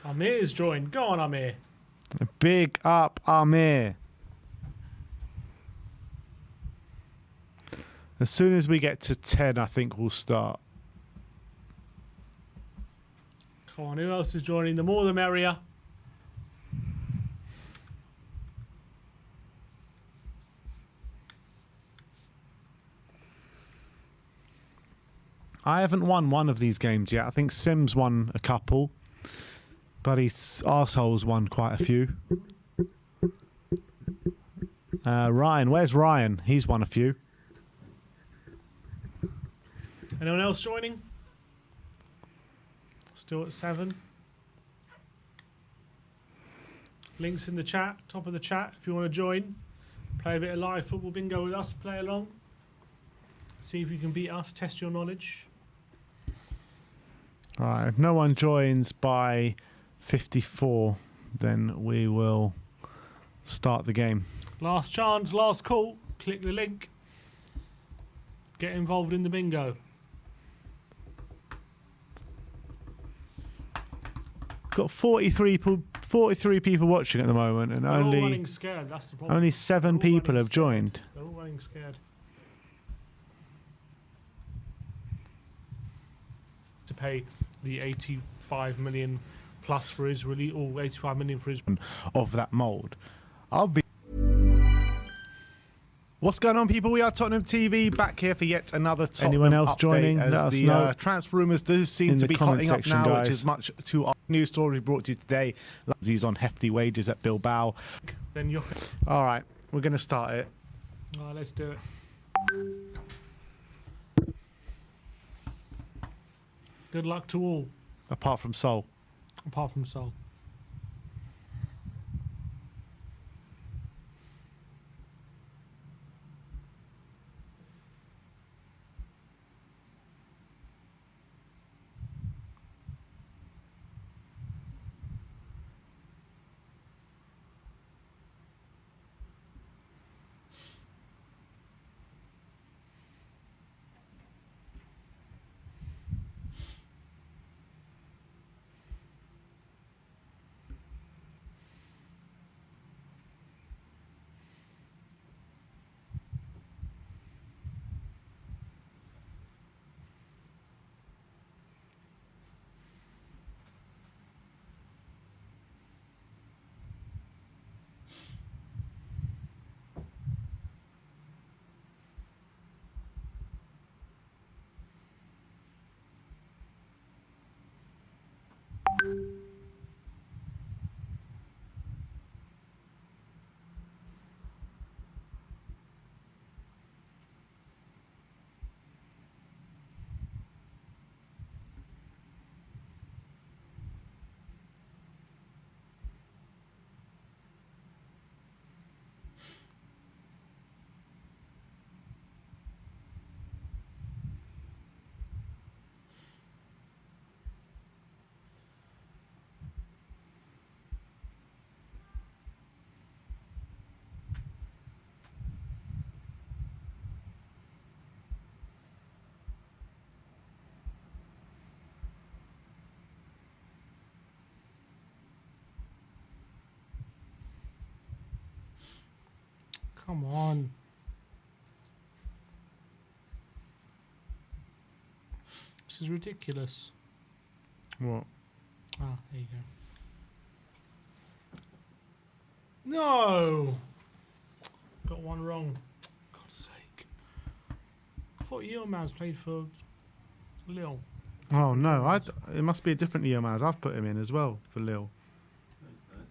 Amir's joined. Go on, Amir. Big up, Amir. As soon as we get to 10, I think we'll start. Come on, who else is joining? The more the merrier. I haven't won one of these games yet. I think Sims won a couple. But arsehole's won quite a few. Ryan, where's Ryan? He's won a few. Anyone else joining? Still at 7. Links in the chat, top of the chat if you want to join. Play a bit of live football bingo with us, play along. See if you can beat us, test your knowledge. Alright, if no one joins by 54, then we will start the game. Last chance, last call. Click the link. Get involved in the bingo. Got 43 people watching at the moment, and They're all only running scared, that's the problem. only 7 They're all people running have scared. joined. They're all running scared. To pay the 85 million plus for his release, or 85 million for his... Of that mould. I'll be. What's going on, people? We are Tottenham TV, back here for yet another Tottenham Anyone else update joining? as Let the us know. transfer rumours do seem In to the be comment hotting up section, now, guys. which is much to our news story brought to you today. He's on hefty wages at Bilbao. Then you're... All right, we're going to start it. All right, let's do it. Good luck to all, Apart from Sol. apart from Sol. Come on. This is ridiculous. What? Ah, there you go. No! Got one wrong. God's sake. I thought Yilmaz played for Lille. Oh no, it must be a different Yilmaz. I've put him in as well for Lille. Nice, nice.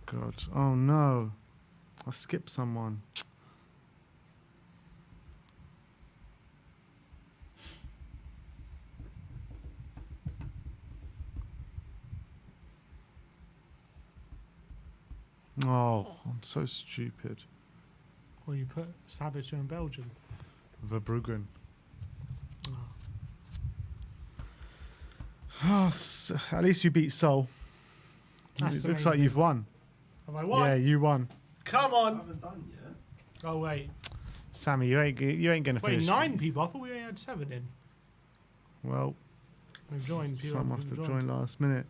God. Oh no. I skipped someone. Oh, I'm so stupid. Well, you put Sabitzer in Belgium. Verbruggen. Oh. Oh, at least you beat Seoul. That's It the looks main like you've thing. won. Have I won? Yeah, you won. Come I on! haven't done yet. Oh, wait. Sammy, you ain't gonna Wait, finish. 9 people? I thought we only had 7 in. Well, We've joined. some must have joined last minute.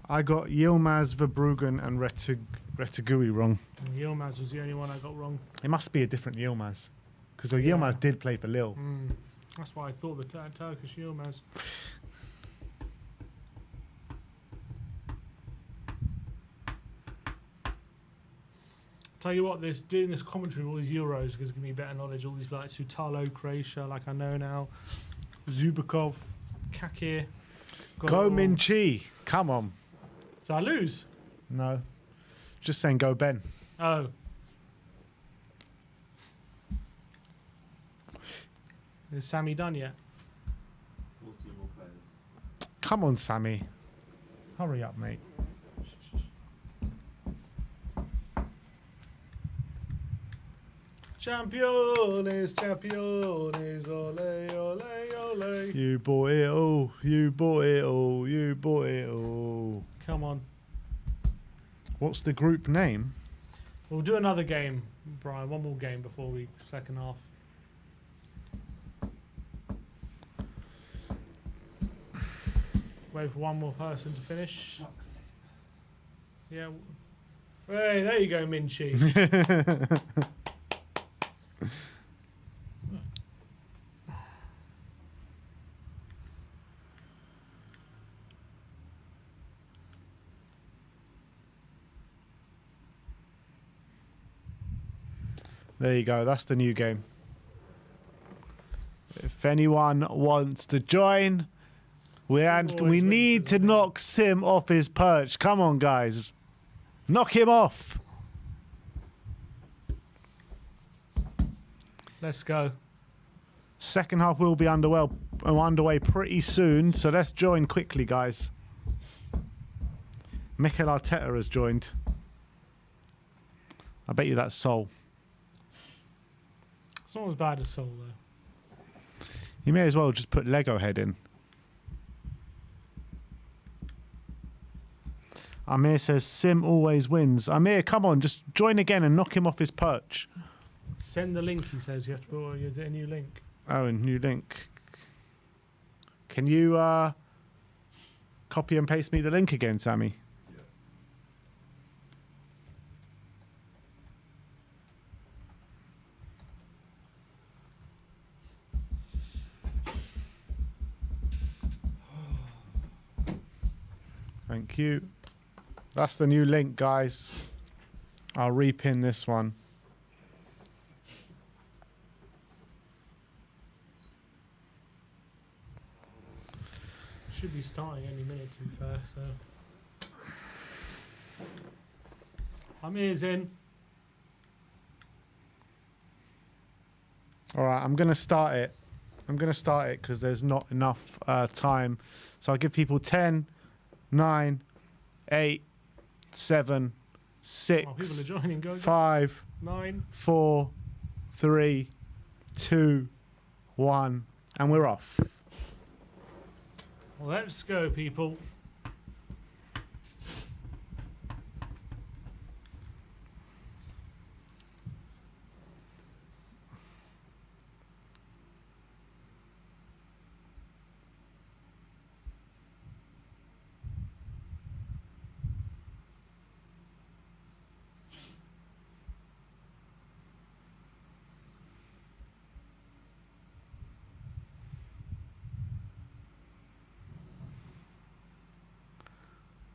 I got Yilmaz, Verbruggen, and Retegui wrong. And Yilmaz was the only one I got wrong. It must be a different Yilmaz, because Yeah. Yilmaz did play for Lille. That's why I thought the Turkish Yilmaz. Tell you what, doing this commentary with all these Euros gives me better knowledge. All these like Sutalo, Croatia, like I know now. Zubikov, Kakir. Go Min Chi. Come on. Did I lose? No. Just saying go Ben. Oh. Is Sammy done yet? 14 more players. Come on, Sammy. Hurry up, mate. Champions, champions, ole, ole, ole. You bought it all. You bought it all. You bought it all. Come on. What's the group name? We'll do another game, Brian. One more game before we second half. Wait for one more person to finish. Yeah. Hey, there you go, Minchi. There you go. That's the new game. If anyone wants to join, we always need wins, to isn't it? knock Sim off his perch. Come on, guys. Knock him off. Let's go. Second half will be underway pretty soon, so let's join quickly, guys. Mikel Arteta has joined. I bet you that's Sol. It's not as bad as Seoul, though. You may as well just put Lego head in. Amir says Sim always wins. Amir, come on, just join again and knock him off his perch. Send the link, he says. You have to put a new link. Oh, a new link. Can you copy and paste me the link again, Sammy? Yeah. Thank you. That's the new link, guys. I'll repin this one. Should be starting any minute, to be fair. So Amir's in. All right, I'm going to start it. I'm going to start it because there's not enough time. So I'll give people 10, 9, 8, 7, 6, Oh, people are joining. Go, go. 5, 9. 4, 3, 2, 1, and we're off. Well, let's go, people.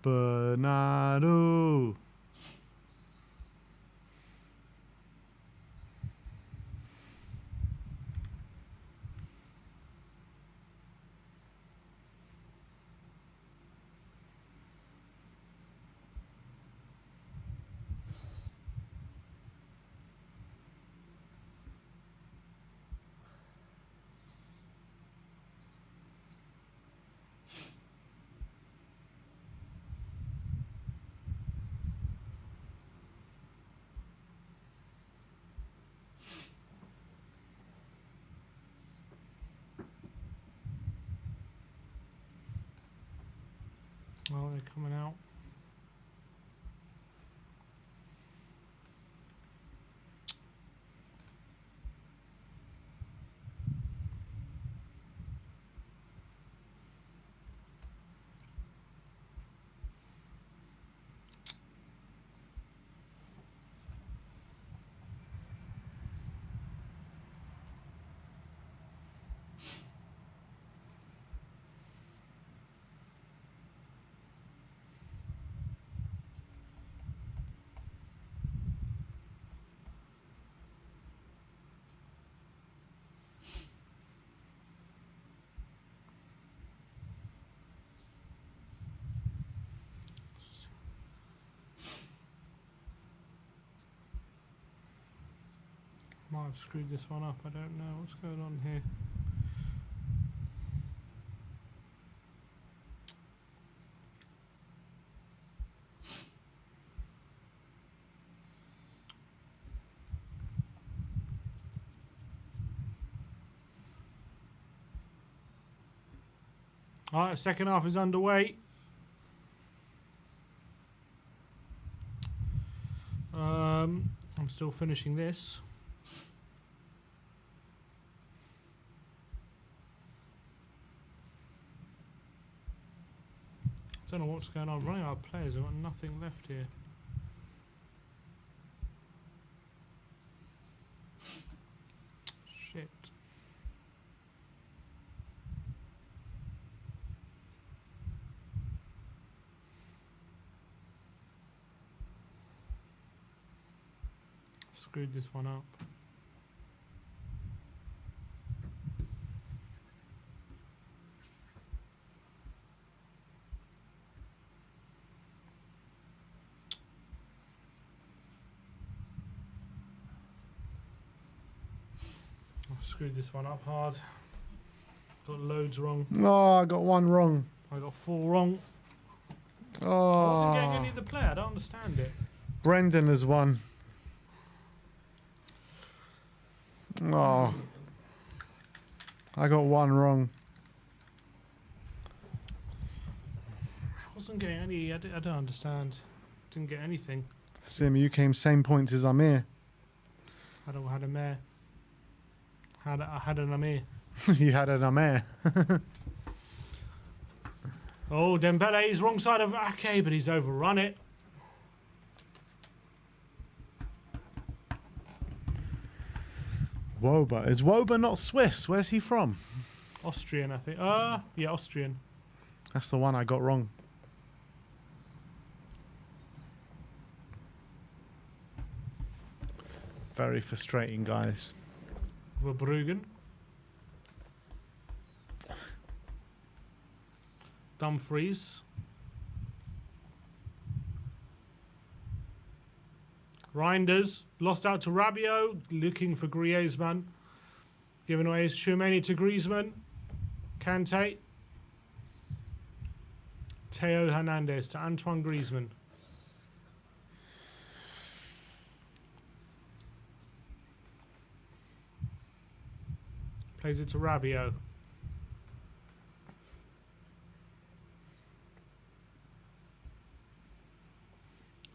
Bernardo. Oh, they're coming out. Might have screwed this one up. I don't know what's going on here. All right, second half is underway. I'm still finishing this. Don't know what's going on. Running out of players. I've got nothing left here. Shit. Screwed this one up. Screwed this one up hard. Got loads wrong. Oh, I got one wrong. I got 4 wrong. I wasn't getting any Oh, of the play. I don't understand it. Brendan has won. Oh, I got one wrong. I wasn't getting any. I don't understand. Didn't get anything. Sim, you came same points as Amir. I don't had a mare. I had an Amir. You had an Amir. Oh, Dembele is wrong side of Ake, but he's overrun it. Woba. Is Woba not Swiss? Where's he from? Austrian, I think. Yeah, Austrian. That's the one I got wrong. Very frustrating, guys. Verbruggen. Dumfries. Reinders lost out to Rabiot, looking for Griezmann. Giving away his Tchouameni to Griezmann. Kante. Theo Hernandez to Antoine Griezmann. Plays it to Rabiot.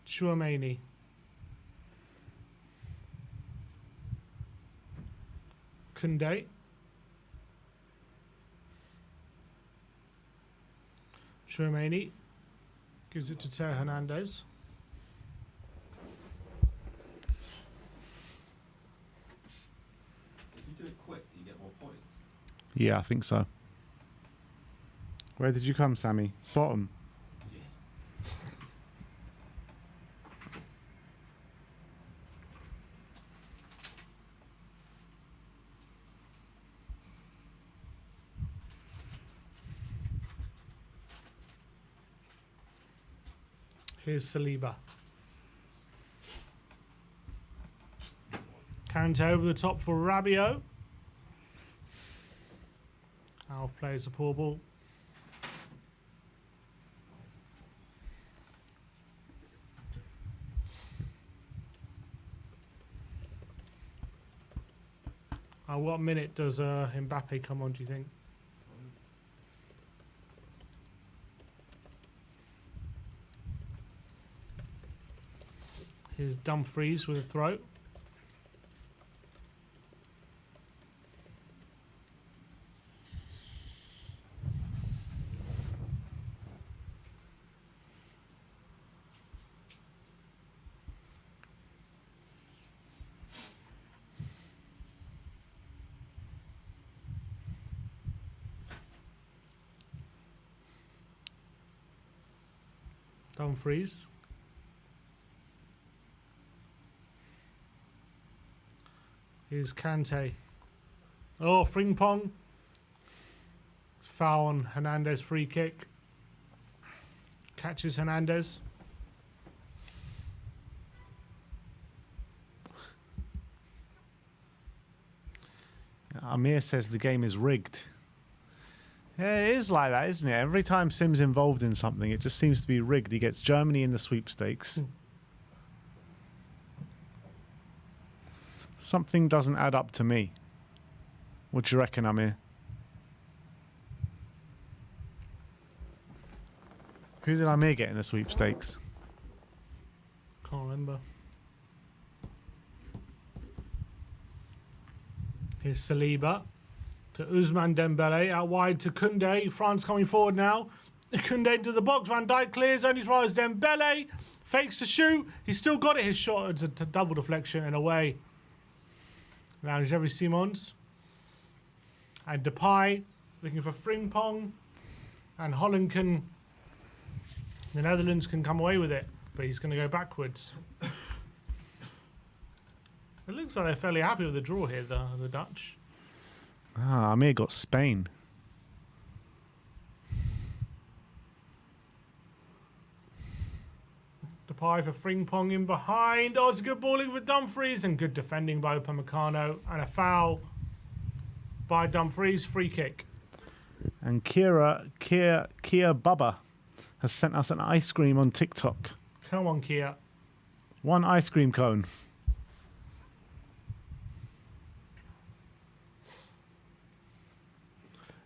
Tchouameni. Koundé. Tchouameni gives it to Theo Hernandez. If you do it quick, do you get more points? Yeah, I think so. Where did you come, Sammy? Bottom. Here's Saliba. Kante over the top for Rabiot. Alf plays a poor ball. What minute does Mbappe come on, do you think? Here's Dumfries with a throw. Dumfries. Here's Kante. Oh, Frimpong. It's foul on Hernandez, free kick. Catches Hernandez. Amir says the game is rigged. Yeah, it is like that, isn't it? Every time Sim's involved in something, it just seems to be rigged. He gets Germany in the sweepstakes. Something doesn't add up to me. What do you reckon, Amir? Who did Amir get in the sweepstakes? Can't remember. Here's Saliba to Ousmane Dembele, out wide to Koundé. France coming forward now. Koundé into the box. Van Dijk clears, only as far as Dembele. Fakes to shoot. He's still got it. His shot. It's a double deflection and away. Now Xavi Simons. And Depay looking for Frimpong. And Holland can... The Netherlands can come away with it, but he's going to go backwards. It looks like they're fairly happy with the draw here, the Dutch. Ah, Amir got Spain. Depay for Frimpong in behind. Oh, it's a good balling for Dumfries and good defending by Upamecano. And a foul by Dumfries. Free kick. And Kia Bubba has sent us an ice cream on TikTok. Come on, Kia. One ice cream cone.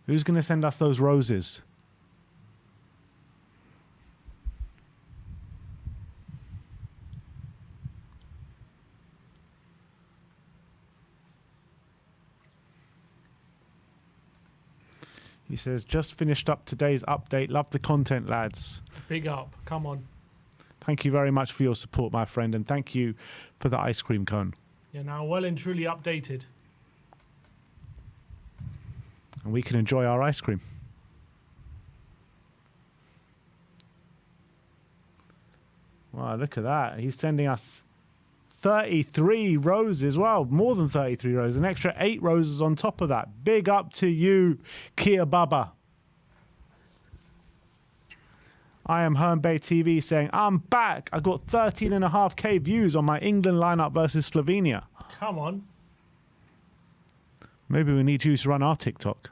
Who's going to send us those roses? He says, just finished up today's update. Love the content, lads. Big up. Come on. Thank you very much for your support, my friend. And thank you for the ice cream cone. You're now well and truly updated. And we can enjoy our ice cream. Wow, look at that. He's sending us 33 roses. Wow, more than 33 roses. An extra 8 roses on top of that. Big up to you, Kia Baba. I am Herne Bay TV saying, I'm back. I got 13.5k views on my England lineup versus Slovenia. Come on. Maybe we need you to run our TikTok.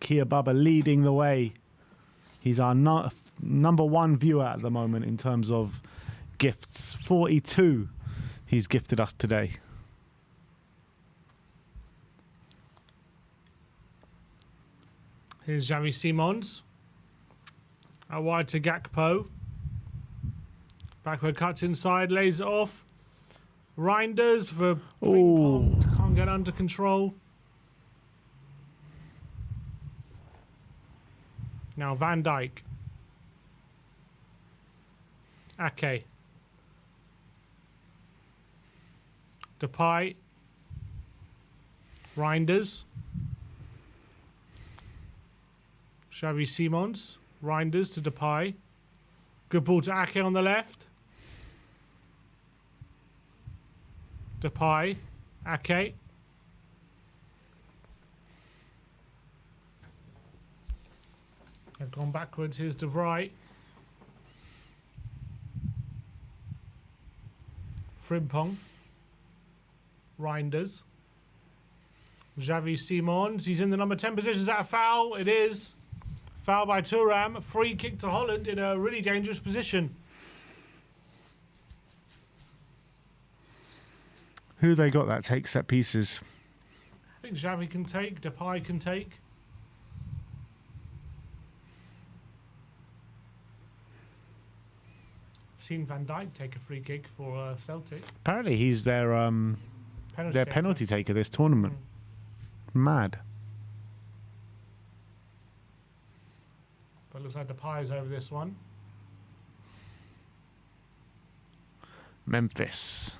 Kia Baba leading the way. He's our number one viewer at the moment in terms of gifts. 42 he's gifted us today. Here's Xavi Simons. Out wide to Gakpo. Backward cuts inside, lays it off. Reinders for Frimpong. Can't get under control. Now Van Dijk. Ake. Depay. Reinders. Xavi Simons. Reinders to Depay. Good ball to Ake on the left. Depay. Ake. They've gone backwards. Here's De Vrij. Frimpong. Reinders. Xavi Simons. He's in the number 10 position. Is that a foul? It is. Foul by Thuram. Free kick to Holland in a really dangerous position. Who they got that take set pieces? I think Xavi can take. Depay can take. Seen Van Dijk take a free kick for Celtic. Apparently he's their penalty taker this tournament. Mad. But looks like Depay's over this one. Memphis.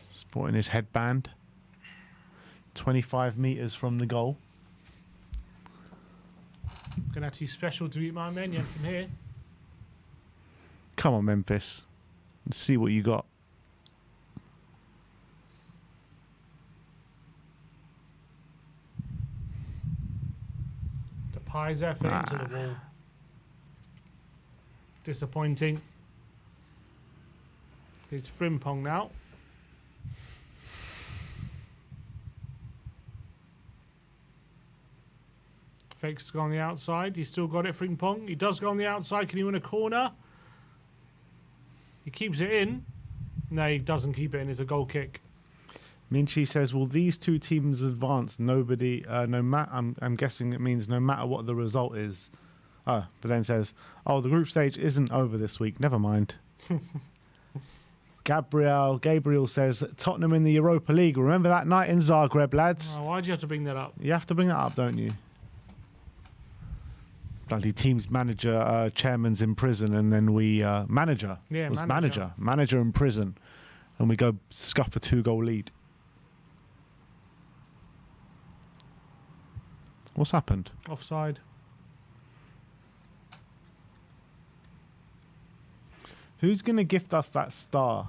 Sporting his headband. 25 metres from the goal. Gonna have to be special to beat my Minion from here. Come on, Memphis. Let's see what you got. Depay's effort into the wall. Disappointing. It's Frimpong now. Fakes to go on the outside. He's still got it, Frimpong. He does go on the outside. Can he win a corner? He keeps it in. No, he doesn't keep it in. It's a goal kick. Minchi says, will these two teams advance? Nobody, I'm guessing it means no matter what the result is. Oh, but then says, oh, the group stage isn't over this week. Never mind. Gabriel says, Tottenham in the Europa League. Remember that night in Zagreb, lads? Oh, why'd you have to bring that up? You have to bring that up, don't you? Bloody team's manager, chairman's in prison, and then we manager in prison, and we go scuff a 2-goal lead. What's happened? Offside. Who's going to gift us that star?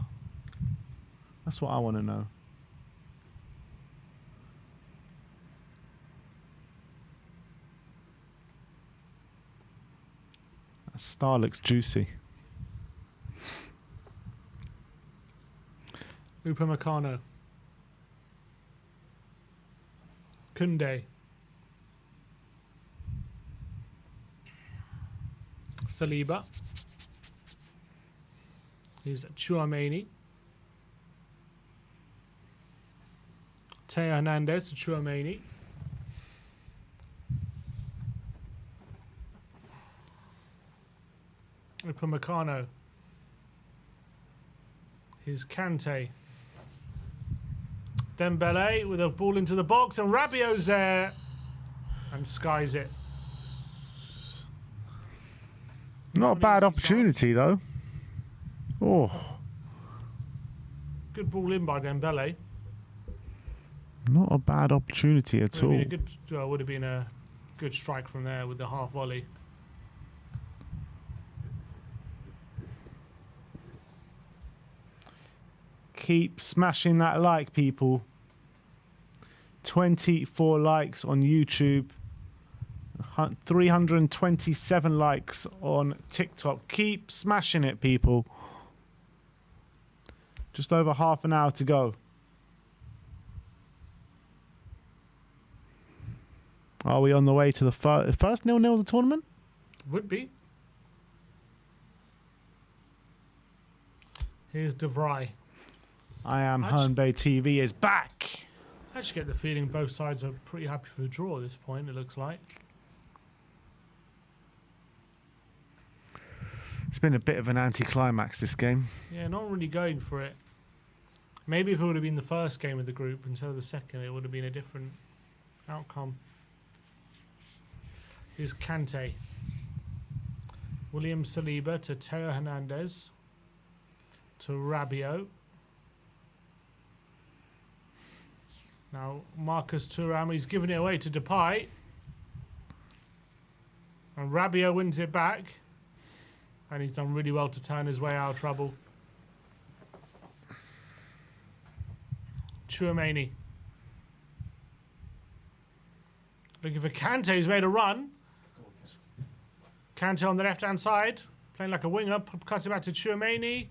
That's what I want to know. That star looks juicy. Upamecano. Koundé. Saliba. Here's Tchouaméni. Teo Hernandez to Tchouaméni. Upamecano. Here's Kante. Dembele with a ball into the box, and Rabiot's there and skies it. Not a bad opportunity, though. Oh. Good ball in by Dembele. Not a bad opportunity at all. Would have been a good strike from there with the half volley. Keep smashing that like, people. 24 likes on YouTube. 327 likes on TikTok. Keep smashing it, people. Just over half an hour to go. Are we on the way to the first 0-0 of the tournament? Would be. Here's De Vrij. I am Hernbay TV is back. I actually get the feeling both sides are pretty happy for a draw at this point, it looks like. It's been a bit of an anticlimax, this game. Yeah, not really going for it. Maybe if it would have been the first game of the group instead of the second, it would have been a different outcome. Here's Kante. William Saliba to Teo Hernandez. To Rabiot. Now Marcus Thuram, he's giving it away to Depay. And Rabiot wins it back. And he's done really well to turn his way out of trouble. Tchouaméni. Looking for Kante, who's made a run. Kante on the left-hand side, playing like a winger, cuts it back to Tchouaméni.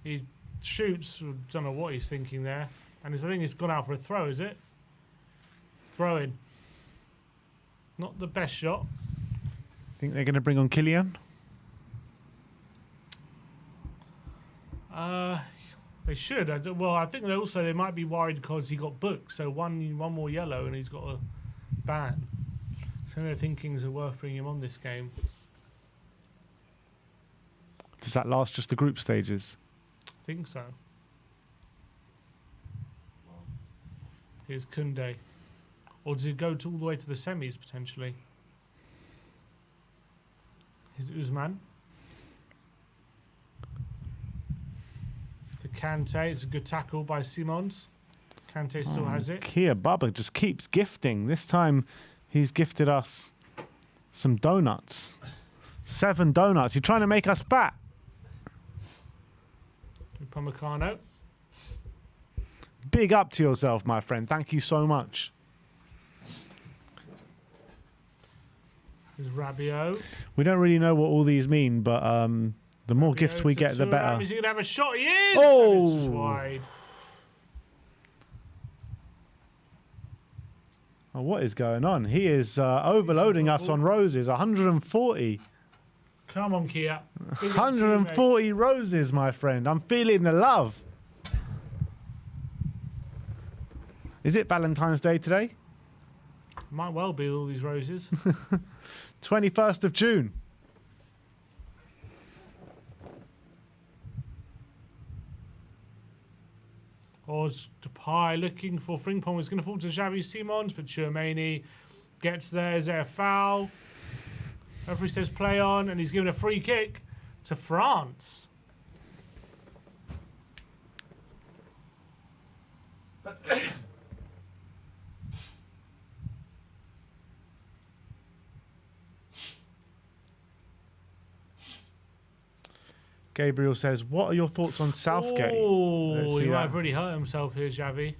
He shoots, don't know what he's thinking there. And I think he's gone out for a throw, is it? Throw in. Not the best shot. Think they're going to bring on Kylian? They should. Well, I think they might be worried because he got booked. So one more yellow and he's got a ban. So they're thinking is it worth bringing him on this game. Does that last just the group stages? I think so. Here's Koundé. Or does it go all the way to the semis potentially? Here's Usman. To Kante. It's a good tackle by Simons. Kante still has it. Kia Baba just keeps gifting. This time he's gifted us some donuts. 7 donuts. You're trying to make us fat. Upamecano. Big up to yourself, my friend. Thank you so much. There's Rabiot. We don't really know what all these mean, but the more Rabiot gifts we to get, the Thuram. better. Is he going to have a shot? He is! Oh! And it's just wide. Oh, what is going on? He is overloading us on roses. 140. Come on, Kia. Big up to you, mate. 140 roses, my friend. I'm feeling the love. Is it Valentine's Day today? Might well be all these roses. 21st of June. Oz Depay looking for Frimpong. Was going to fall to Xavi Simons, but Tchouaméni gets there. Is there a foul? Referee says play on, and he's given a free kick to France. Gabriel says, what are your thoughts on Southgate? Let's Oh, see he might that. have really hurt himself here, Xavi.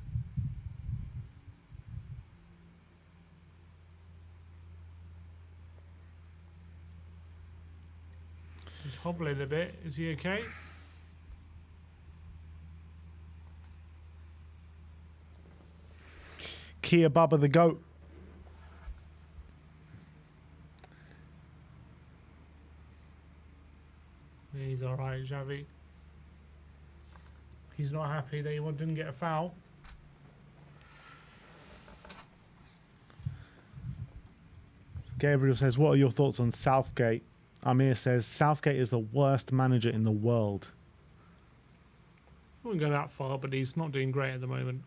He's hobbling a bit. Is he okay? Kia Baba the GOAT. He's all right, Xavi. He's not happy that he didn't get a foul. Gabriel says, what are your thoughts on Southgate? Amir says, Southgate is the worst manager in the world. I wouldn't go that far, but he's not doing great at the moment.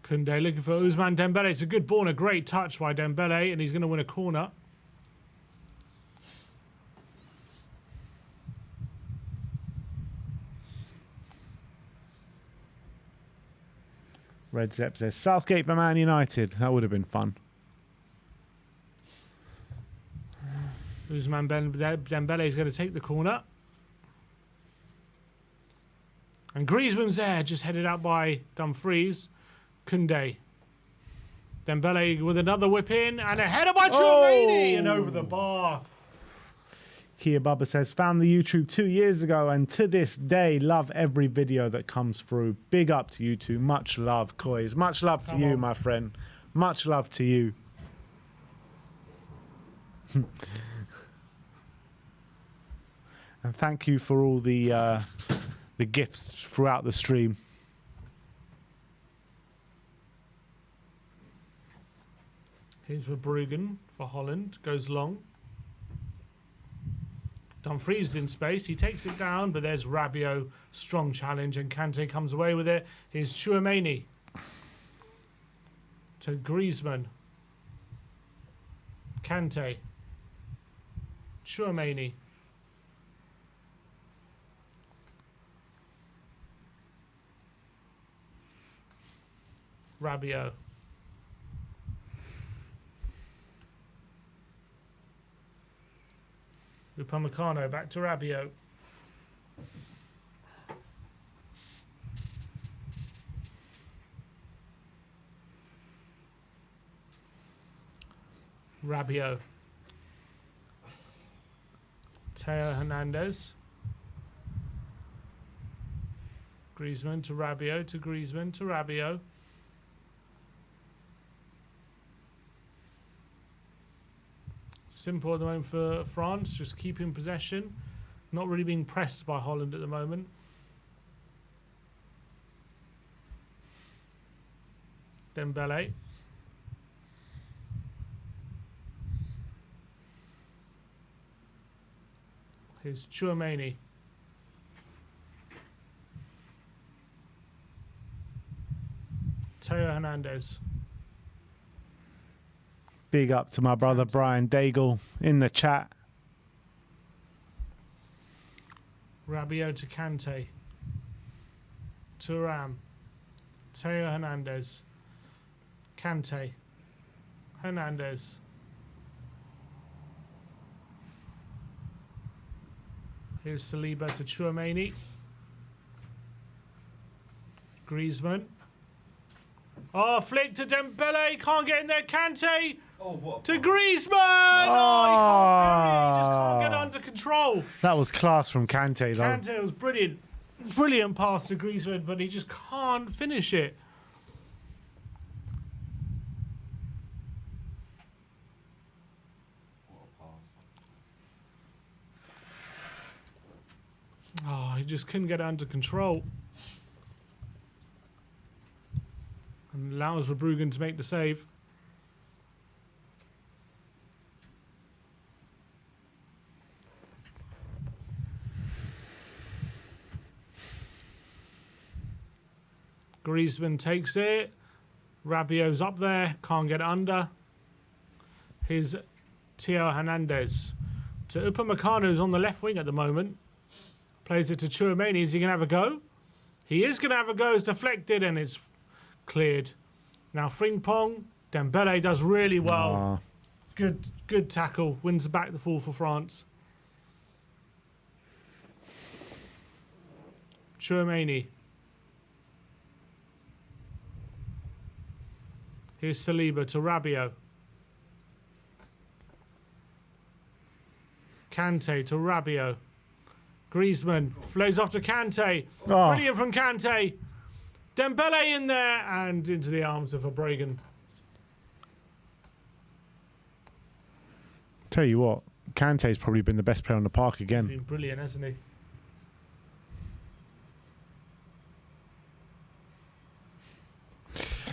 Koundé looking for Ousmane Dembele. It's a good ball and a great touch by Dembele, and he's going to win a corner. Red Zepp says, Southgate for Man United. That would have been fun. Ousmane Dembele is going to take the corner. And Griezmann's there, just headed out by Dumfries. Koundé. Dembele with another whip in, and a header by Tchouaméni, and over the bar. Kia Bubba says, found the YouTube 2 years ago and to this day love every video that comes through. Big up to you two. Much love, Kois. Much love to you, my friend. Much love to you. And thank you for all the gifts throughout the stream. Here's Verbruggen for Holland. Goes long. Dumfries in space. He takes it down, but there's Rabiot. Strong challenge, and Kante comes away with it. Here's Tchouaméni to Griezmann. Kante. Tchouaméni. Rabiot. Upamecano back to Rabiot. Rabiot. Theo Hernandez. Griezmann to Rabiot, to Griezmann, to Rabiot. Simple at the moment for France, just keeping possession. Not really being pressed by Holland at the moment. Dembele. Here's Tchouaméni. Theo Hernandez. Big up to my brother Brian Daigle in the chat. Rabiot to Kante. Thuram. Theo Hernandez. Kante. Hernandez. Here's Saliba to Tchouaméni. Griezmann. Oh, flick to Dembele. Can't get in there. Kante. Oh, what? To Griezmann! Oh, he can't bury it. He just can't get it under control. That was class from Kante, though. Kante was brilliant. Brilliant pass to Griezmann, but he just can't finish it. Oh, he just couldn't get it under control. And allows Verbruggen to make the save. Griezmann takes it. Rabiot's up there. Can't get it under. Here's Theo Hernandez. To Upamecano, who's on the left wing at the moment. Plays it to Tchouaméni. Is he going to have a go? He is going to have a go. It's deflected and it's cleared. Now Frimpong. Dembele does really well. Good tackle. Wins back the ball for France. Tchouaméni. Here's Saliba to Rabiot. Kante to Rabiot. Griezmann flows off to Kante. Oh. Brilliant from Kante. Dembele in there and into the arms of Verbruggen. Tell you what, Kante's probably been the best player on the park again. Been brilliant, hasn't he?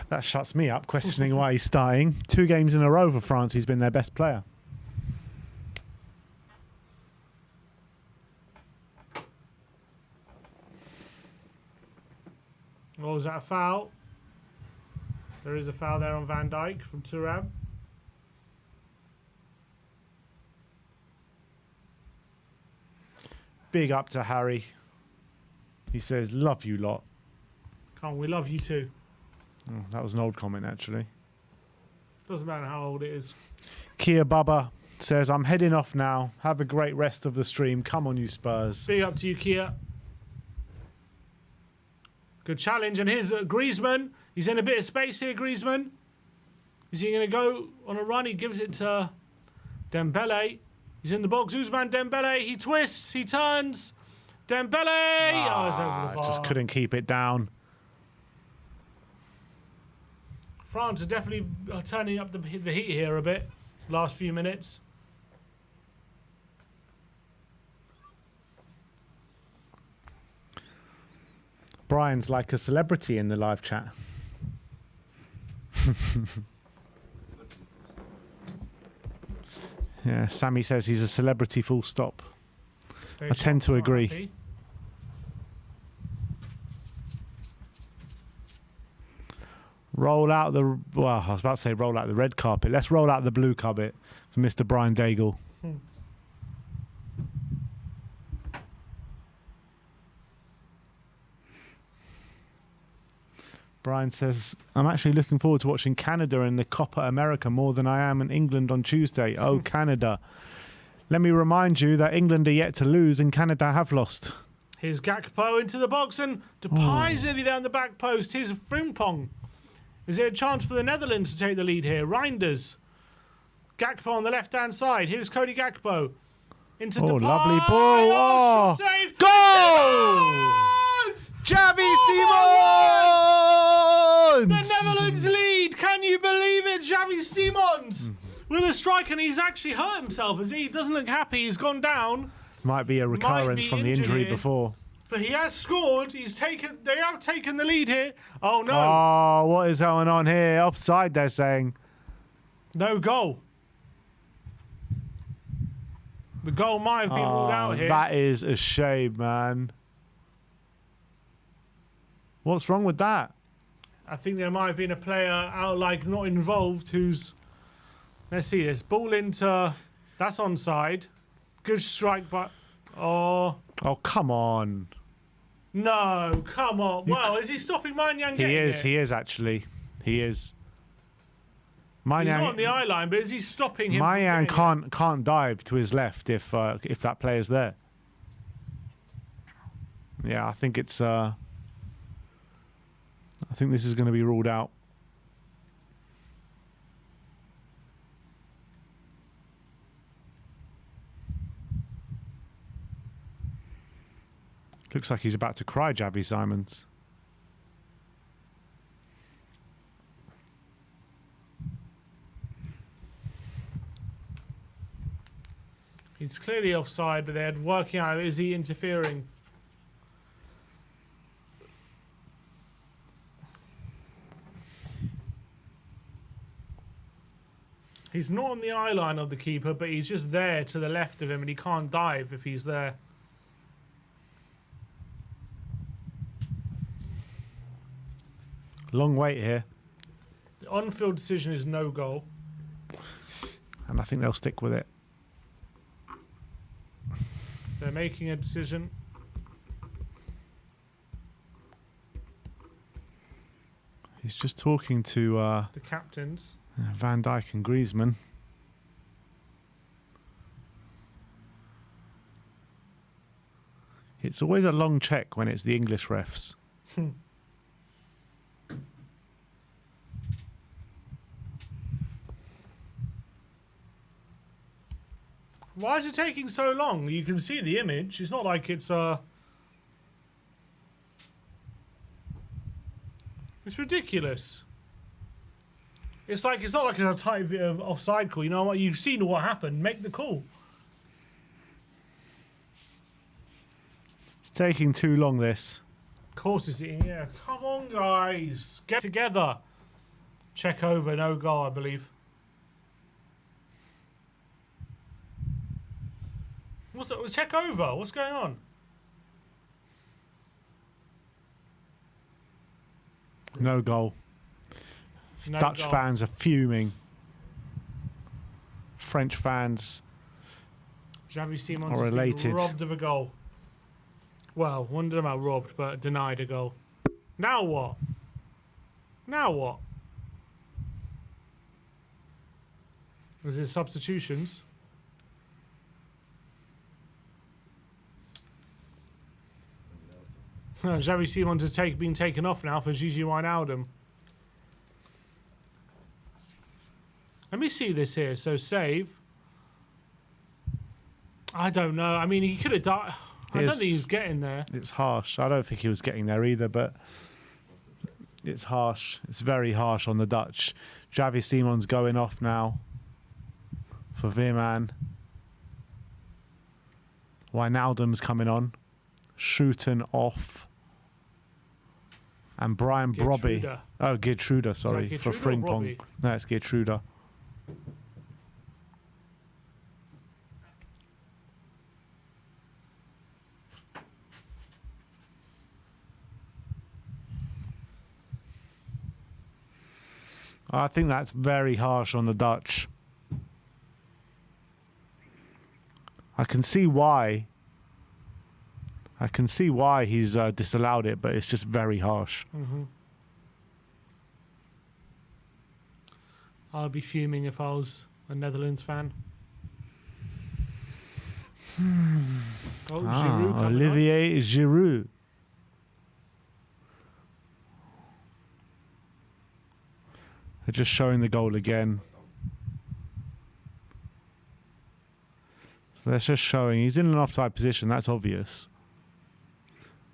That shuts me up, questioning why he's starting. 2 games in a row for France, he's been their best player. Oh, was that a foul? There is a foul there on Van Dijk from Thuram. Big up to Harry. He says, love you lot. Come on, we love you too. Oh, that was an old comment, actually. Doesn't matter how old it is. Kia Bubba Says, I'm heading off now. Have a great rest of the stream. Come on, you Spurs. Big up to you, Kia. Good challenge. And here's Griezmann. He's in a bit of space here, Griezmann. Is he going to go on a run? He gives it to Dembele. He's in the box. Ousmane Dembele. He twists. He turns. Dembele. Oh, it's over the bar. Just couldn't keep it down. France are definitely turning up the heat here a bit. Last few minutes. Brian's like a celebrity in the live chat. Yeah, Sammy says he's a celebrity full stop. I tend to agree. Happy. Roll out the... Well, I was about to say roll out the red carpet. Let's roll out the blue carpet for Mr. Brian Daigle. Brian says, I'm actually looking forward to watching Canada in the Copa America more than I am in England on Tuesday. Oh, Canada. Let me remind you that England are yet to lose and Canada have lost. Here's Gakpo into the box and Depay's nearly down the back post. Here's Frimpong. Is there a chance for the Netherlands to take the lead here? Reinders. Gakpo on the left-hand side. Here's Cody Gakpo. Into Depay. Lovely ball. Oh, shot save. Goal! Javi Simons! The Netherlands lead. Can you believe it? Javi Simons with a strike, and he's actually hurt himself. As he doesn't look happy. He's gone down. Might be a recurrence from the injury here. before. But he has scored. They have taken the lead here. Oh no! Oh, what is going on here? Offside, they're saying. No goal. The goal might have been ruled out here. That is a shame, man. What's wrong with that? I think there might have been a player out, like, not involved who's... Let's see this. Ball into... That's onside. Good strike, but... Oh, come on. no. Come on. Wow, is he stopping Maignan getting it? He is actually. He is. He's not on Maignan the eye line, but is he stopping him? from getting it? can't dive to his left if that player's there. Yeah, I think it's... I think this is going to be ruled out. Looks like he's about to cry, Javi Simons. He's clearly offside, but they're working out, is he interfering? He's not on the eye line of the keeper, but he's just there to the left of him, and he can't dive if he's there. Long wait here. The on-field decision is no goal. And I think they'll stick with it. They're making a decision. He's just talking to The captains. Van Dijk and Griezmann. It's always a long check when it's the English refs. Why is it taking so long? You can see the image. It's not like it's It's ridiculous. It's not like a tight bit of offside call. You know what? You've seen what happened. Make the call. It's taking too long, this. Of course it's yeah. Come on, guys, get together. Check over, no goal, I believe. Check over. What's going on? No goal. No Dutch goal. fans are fuming. French fans Javi Simons are has been elated. robbed of a goal. Well, wonder about robbed, but denied a goal. Now what? Now what? Was it substitutions? Xavi Simons has been taken off now for Gigi Wijnaldum. Let me see this here. So save. I don't know. I mean, he could have died. I don't think he was getting there. It's harsh. I don't think he was getting there either, but it's harsh. It's very harsh on the Dutch. Xavi Simons going off now for Veerman. Wijnaldum's coming on. Schouten off. And Brian Brobby. Geertruida. Oh, Geertruida, sorry. Is For that Geertruida or Frimpong. Brobby? No, it's Geertruida. I think that's very harsh on the Dutch. I can see why. I can see why he's disallowed it, but it's just very harsh. I'd be fuming if I was a Netherlands fan. Oh, Giroud coming on. Olivier Giroud. They're just showing the goal again. So they're just showing he's in an offside position. That's obvious.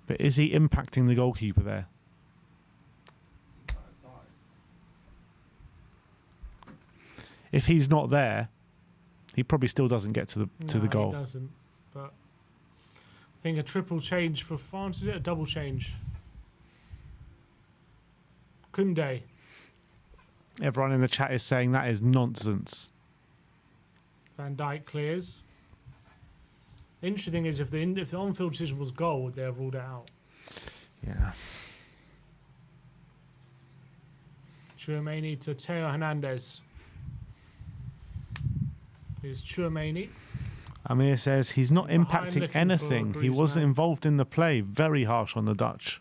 But is he impacting the goalkeeper there? If he's not there, he probably still doesn't get to the goal. He doesn't. But I think a triple change for France. Is it a double change? Koundé. Everyone in the chat is saying that is nonsense. Van Dijk clears. Interesting is if the on-field decision was goal, would they have ruled it out? Yeah. Tchouaméni to Theo Hernandez. Here's Tchouaméni. Amir says he's not Behind impacting looking for anything. He wasn't Griezmann. involved in the play. Very harsh on the Dutch.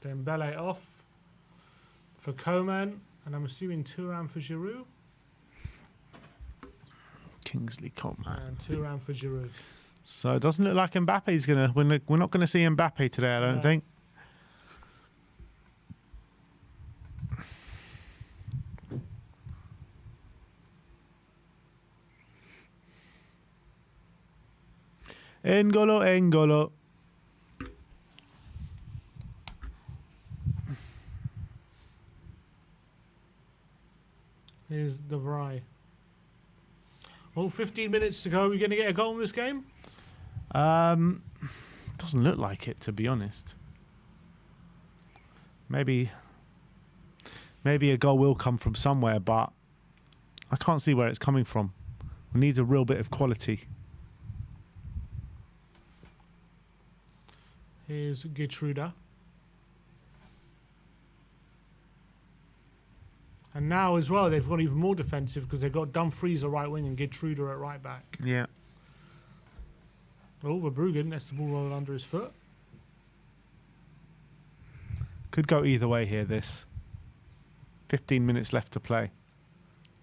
Dembele off for Coman, and I'm assuming Thuram for Giroud, Kingsley Coman. and Thuram for Giroud. So it doesn't look like Mbappe's gonna. We're not gonna see Mbappe today. I don't No. think. N'Golo. Here's De Vrij. Well, 15 minutes to go. Are we going to get a goal in this game? Doesn't look like it, to be honest. Maybe a goal will come from somewhere, but I can't see where it's coming from. We need a real bit of quality. Here's Geertruida. And now as well, they've gone even more defensive because they've got Dumfries at right wing and Geertruida at right back. Yeah. Oh, Verbruggen lets the ball roll under his foot. Could go either way here, this. 15 minutes left to play.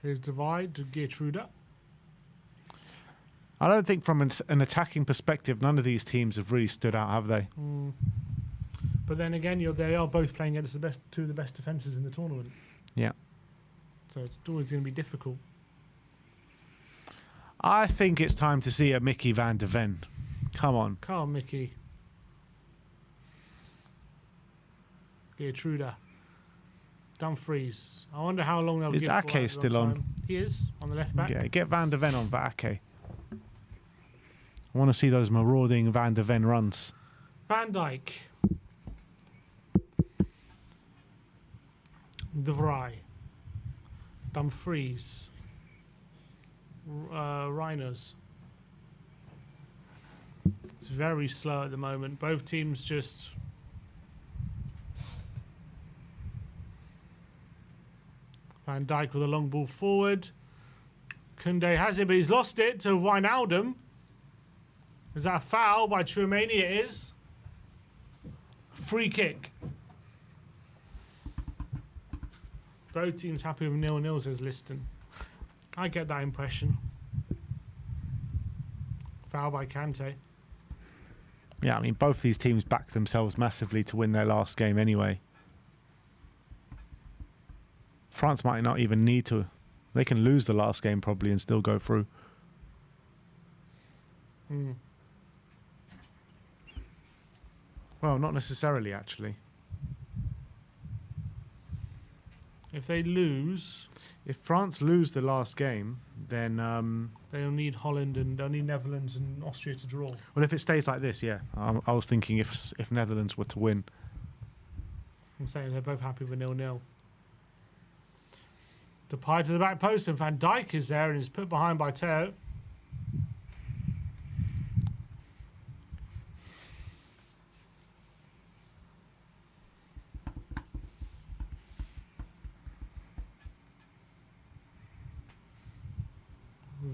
Here's Divide to Geertruida. I don't think from an attacking perspective, none of these teams have really stood out, have they? But then again, they are both playing against two of the best defences in the tournament. Yeah. So it's always going to be difficult. I think it's time to see a Mickey van der Ven. Come on. Come on, Mickey. Geertruida. Dumfries. I wonder how long they'll Is give Ake for still on? time. He is, on the left back. Yeah, get Van der Ven on for Ake. I want to see those marauding Van der Ven runs. Van Dijk. De Vrij. Dumfries. Rhinos. It's very slow at the moment. Both teams just... Van Dijk with a long ball forward. Koundé has it, but he's lost it to Wijnaldum. Is that a foul by Tchouaméni? It is. Free kick. Both teams happy with 0-0, says Liston. I get that impression. Foul by Kante. Yeah, I mean, both these teams backed themselves massively to win their last game anyway. France might not even need to. They can lose the last game probably and still go through. Mm. Well, not necessarily, actually. If they lose, If France lose the last game, then... they'll need Holland and they'll need Netherlands and Austria to draw. well, if it stays like this, yeah. I was thinking if Netherlands were to win. I'm saying they're both happy with 0-0. Depay to the back post, and Van Dijk is there and is put behind by Theo.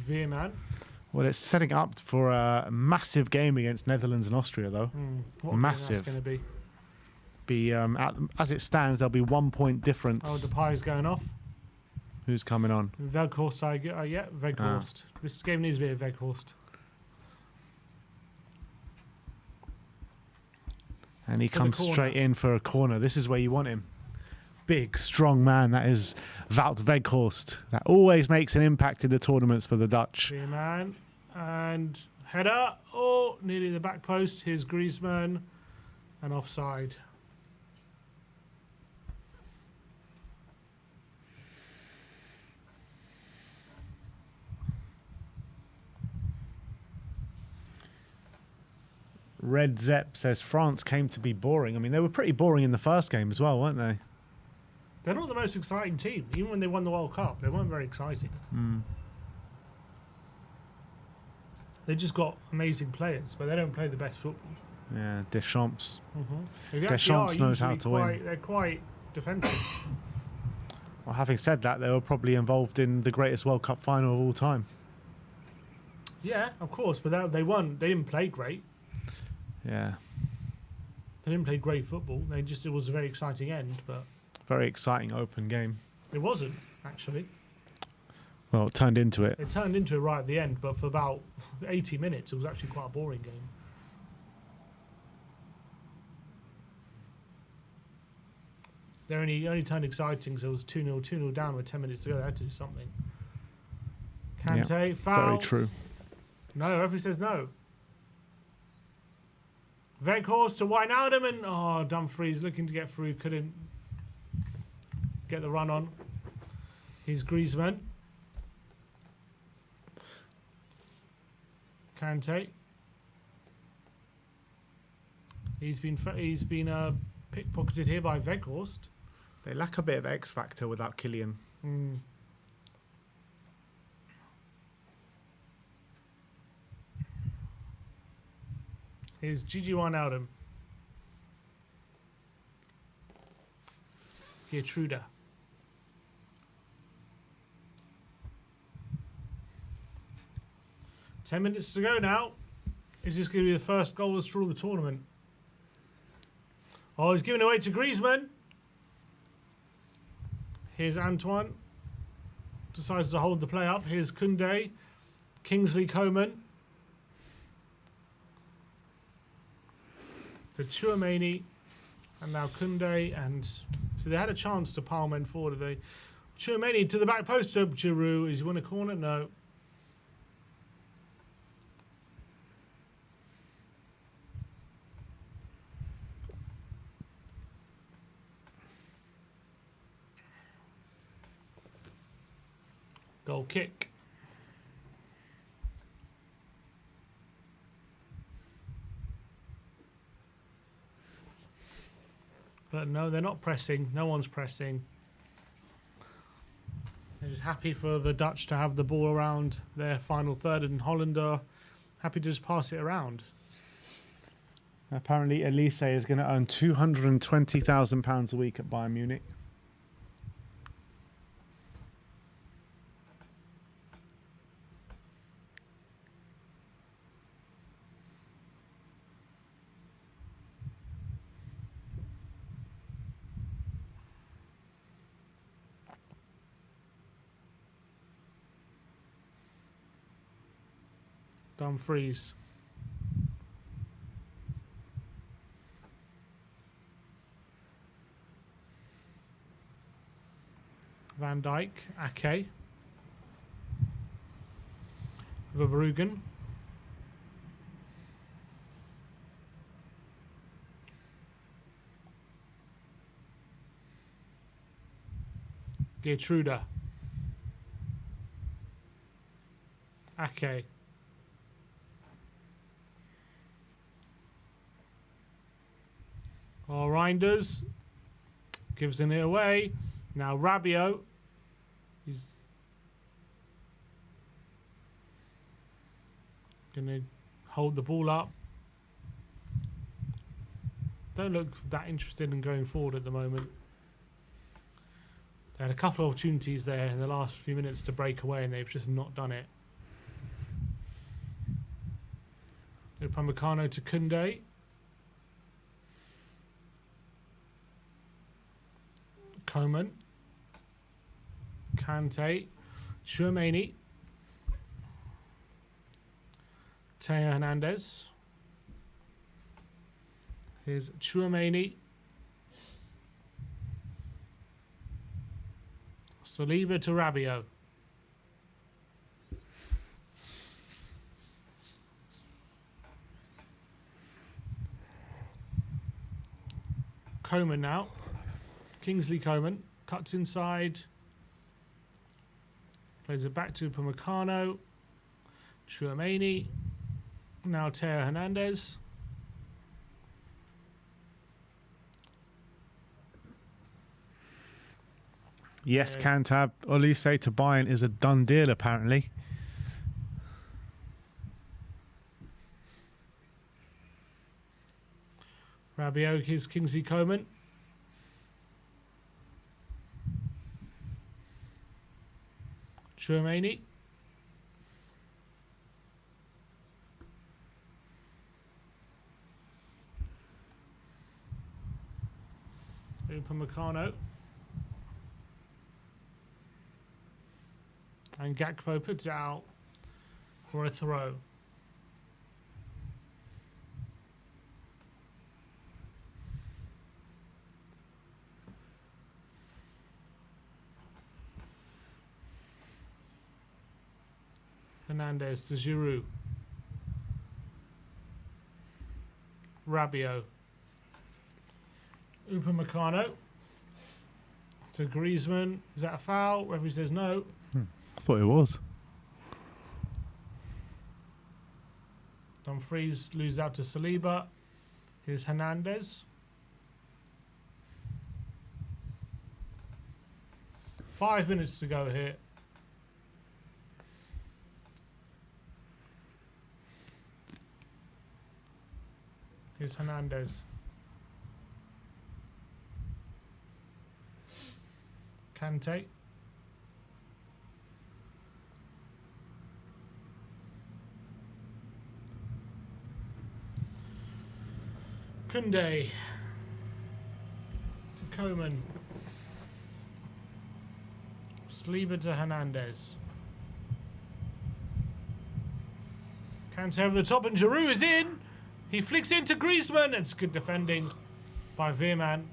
Veerman. Well, it's setting up for a massive game against Netherlands and Austria, though. What Massive. going to be? As it stands, there'll be 1 point difference. Oh, Depay's going off. Who's coming on? Weghorst, yeah, Weghorst. This game needs to be a Weghorst. And he For the comes corner. straight in for a corner. This is where you want him. Big, strong man. That is Wout Weghorst. That always makes an impact in the tournaments for the Dutch. Veerman. And header. Oh, nearly the back post. Here's Griezmann. And offside. Red Zepp says France came to be boring. I mean, they were pretty boring in the first game as well, weren't they? They're not the most exciting team. Even when they won the World Cup, they weren't very exciting. They just got amazing players, but they don't play the best football. Yeah, Deschamps. They actually Deschamps are knows how usually to win. They're quite defensive. Well, having said that, they were probably involved in the greatest World Cup final of all time. Yeah, of course, but they won. They didn't play great. Yeah, They didn't play great football. It was a very exciting end, but very exciting open game. it wasn't, actually. Well, it turned into it. It turned into it right at the end, but for about 80 minutes, it was actually quite a boring game. They only turned exciting, so it was 2-0 down with 10 minutes to go. They had to do something. Kante, foul. Very true. No, referee says no. Weghorst to Wijnaldum, and Dumfries looking to get through, couldn't get the run on. Here's Griezmann. Kante. He's been pickpocketed here by Weghorst. They lack a bit of X factor without Kylian. Here's Gigi Wijnaldum. Geertruida. Ten minutes to go now. Is this going to be the first goalless draw of the tournament? Oh, he's giving away to Griezmann. Here's Antoine. Decides to hold the play up. Here's Koundé. Kingsley Coman. To Tchouaméni. And now Koundé. And so they had a chance to palm men forward. Tchouaméni to the back post of Giroud. Is he won a corner? No. Goal kick. But no, they're not pressing. No one's pressing. They're just happy for the Dutch to have the ball around their final third, and Holland are happy to just pass it around. Apparently, Elise is going to earn £220,000 a week at Bayern Munich. Dumfries. Van Dijk. Ake. Verbruggen. Geertruida. Ake. All Reinders gives it away. Now Rabiot. He's going to hold the ball up. Don't look that interested in going forward at the moment. They had a couple of opportunities there in the last few minutes to break away, and they've just not done it. Upamecano to Koundé. Coman. Kante. Tchouaméni. Theo Hernandez. Here's Tchouaméni. Saliba to Rabiot. Coman now. Kingsley Coman cuts inside. Plays it back to Upamecano. Tchouaméni. Now Theo Hernandez. Yes, Cantab. Olise to Bayern is a done deal, apparently. Rabiot is Kingsley Coman. Tchouaméni. Upamecano. And Gakpo puts it out for a throw. Hernandez to Giroud. Rabiot. Upamecano to Griezmann. Is that a foul? Referee says no. I thought it was. Dumfries loses out to Saliba. Here's Hernandez. 5 minutes to go here. Here's Hernandez. Kante. Koundé to Coman. Saliba to Hernandez. Kante over the top and Giroud is in. He flicks into Griezmann. It's good defending by Veerman.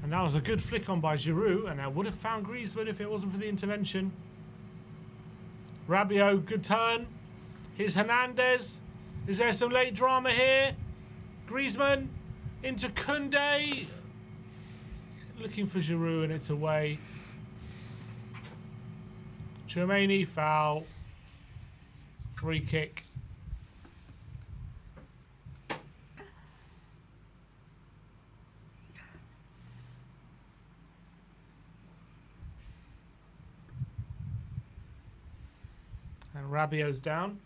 And that was a good flick on by Giroud, and I would have found Griezmann if it wasn't for the intervention. Rabiot, good turn. Here's Hernandez. Is there some late drama here? Griezmann into Koundé. Looking for Giroud, and it's away. Tchouaméni, foul. Free kick. And Rabiot's down.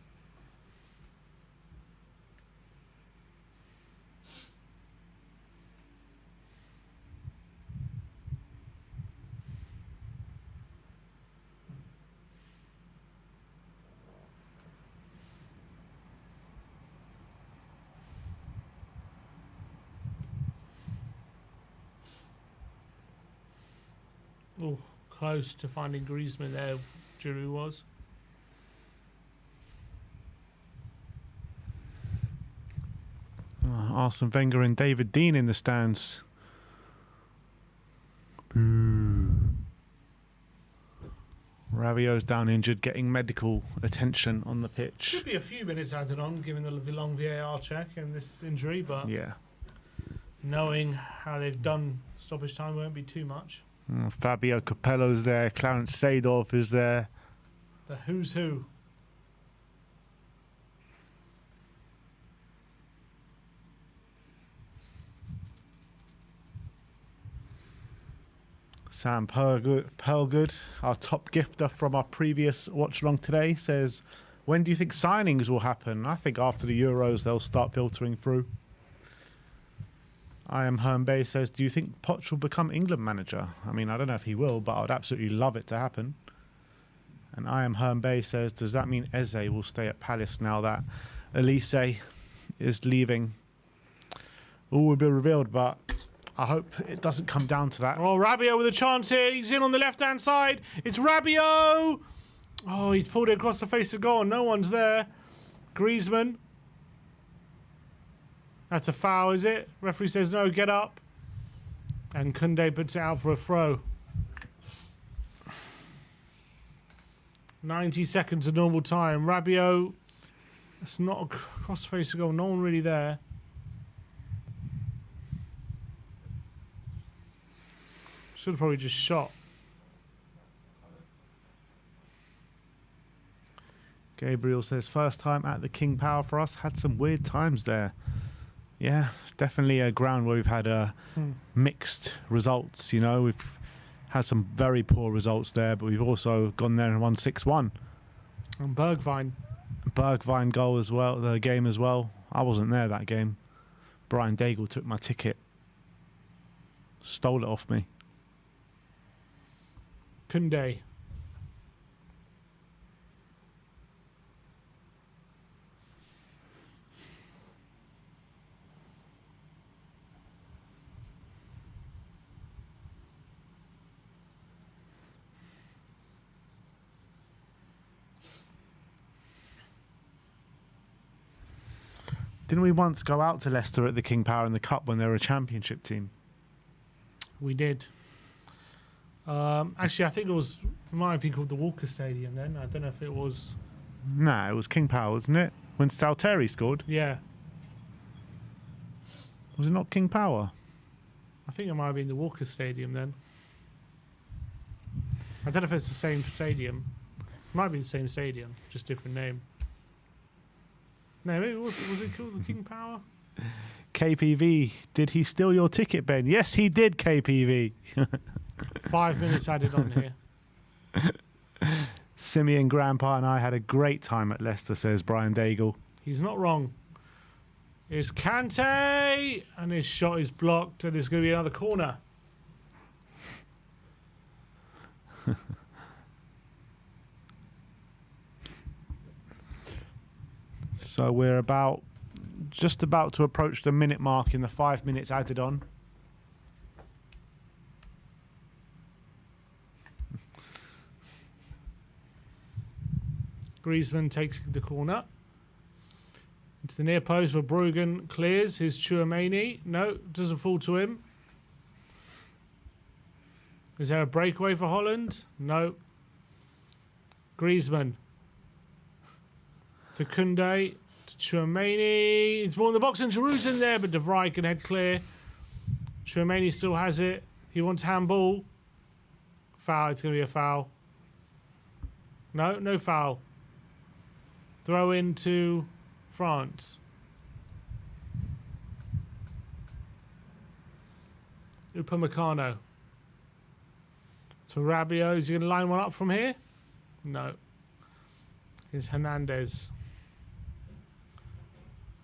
Oh, close to finding Griezmann there. Giroud was. Arsene Wenger and David Dean in the stands. Boo. Rabiot's down injured, getting medical attention on the pitch. Should be a few minutes added on, given the long VAR check and this injury, but Yeah. knowing how they've done stoppage time won't be too much. Fabio Capello's there. Clarence Seedorf is there. The who's who. Sam Pearlgood, our top gifter from our previous watch along today, says, when do you think signings will happen? I think after the Euros they'll start filtering through. I am Herm Bay says, do you think Poch will become England manager? I mean, I don't know if he will, but I would absolutely love it to happen. And I am Herm Bay says, does that mean Eze will stay at Palace now that Elise is leaving? All will be revealed, but I hope it doesn't come down to that. Oh, Rabiot with a chance here. He's in on the left-hand side. It's Rabiot. Oh, he's pulled it across the face of goal. No one's there. Griezmann. That's a foul, is it? Referee says no, get up. And Koundé puts it out for a throw. 90 seconds of normal time. Rabiot. It's not across the face of goal. No one really there. Should have probably just shot. Gabriel says, first time at the King Power for us. Had some weird times there. Yeah, it's definitely a ground where we've had mixed results. You know, we've had some very poor results there, but we've also gone there and won 6-1. And Bergwijn. Bergwijn goal as well, the game as well. I wasn't there that game. Brian Daigle took my ticket. Stole it off me. Koundé. Didn't we once go out to Leicester at the King Power in the Cup when they were a championship team? We did. Actually, I think it might have been called the Walker Stadium then. I don't know if it was. Nah, it was King Power, wasn't it? When Stalteri scored. Yeah, Was it not King Power? I think it might have been the Walker Stadium then. I don't know if it's the same stadium. It might be the same stadium, just different name. No, maybe was it called the King Power? KPV, did he steal your ticket, Ben? Yes, he did, KPV. 5 minutes added on here. Simeon Grandpa and I had a great time at Leicester, says Brian Daigle. He's not wrong. It's Kante, and his shot is blocked, and it's going to be another corner. So we're just about to approach the minute mark in the 5 minutes added on. Griezmann takes the corner. Into the near post where Bruggen clears his Chouameni. No, doesn't fall to him. Is there a breakaway for Holland? No. Griezmann. To Koundé. To Chouameni. It's ball in the box and Giroud's in there, but De Vrij can head clear. Chouameni still has it. He wants handball. Foul. It's going to be a foul. No, no foul. Throw into France. Upamecano. To Rabiot. Is he going to line one up from here? No. Here's Hernandez.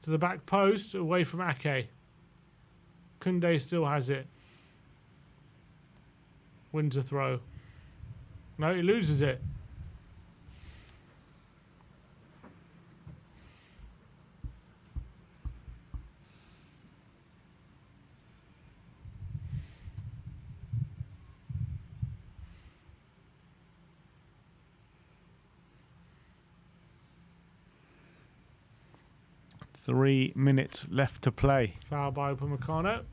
To the back post, away from Ake. Koundé still has it. Wins a throw. No, he loses it. 3 minutes left to play. Foul by Upamecano.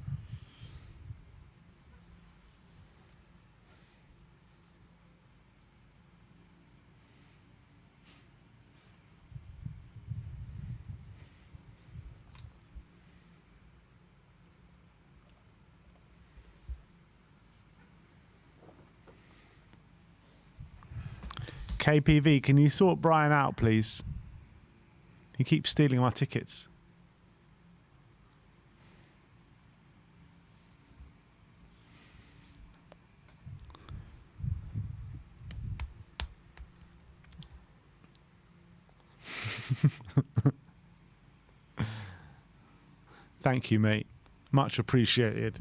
KPV, can you sort Brian out, please? He keeps stealing my tickets. Thank you, mate. Much appreciated.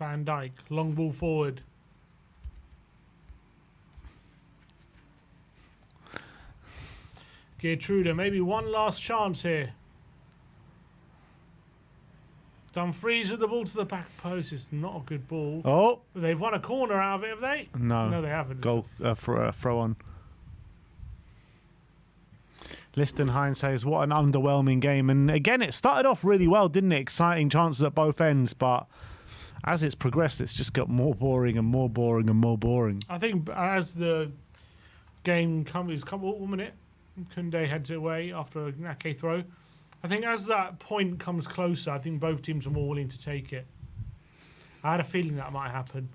Van Dijk, long ball forward. Geertruida, maybe one last chance here. Dumfries with the ball to the back post. It's not a good ball. Oh, They've won a corner out of it, have they? no. No, they haven't. Goal for a throw on. Listenheim says, what an underwhelming game. And again, it started off really well, didn't it? Exciting chances at both ends, but as it's progressed, it's just got more boring and more boring and more boring. I think as the game comes, 1 minute, Koundé heads it away after a Nake throw. I think as that point comes closer, I think both teams are more willing to take it. I had a feeling that might happen.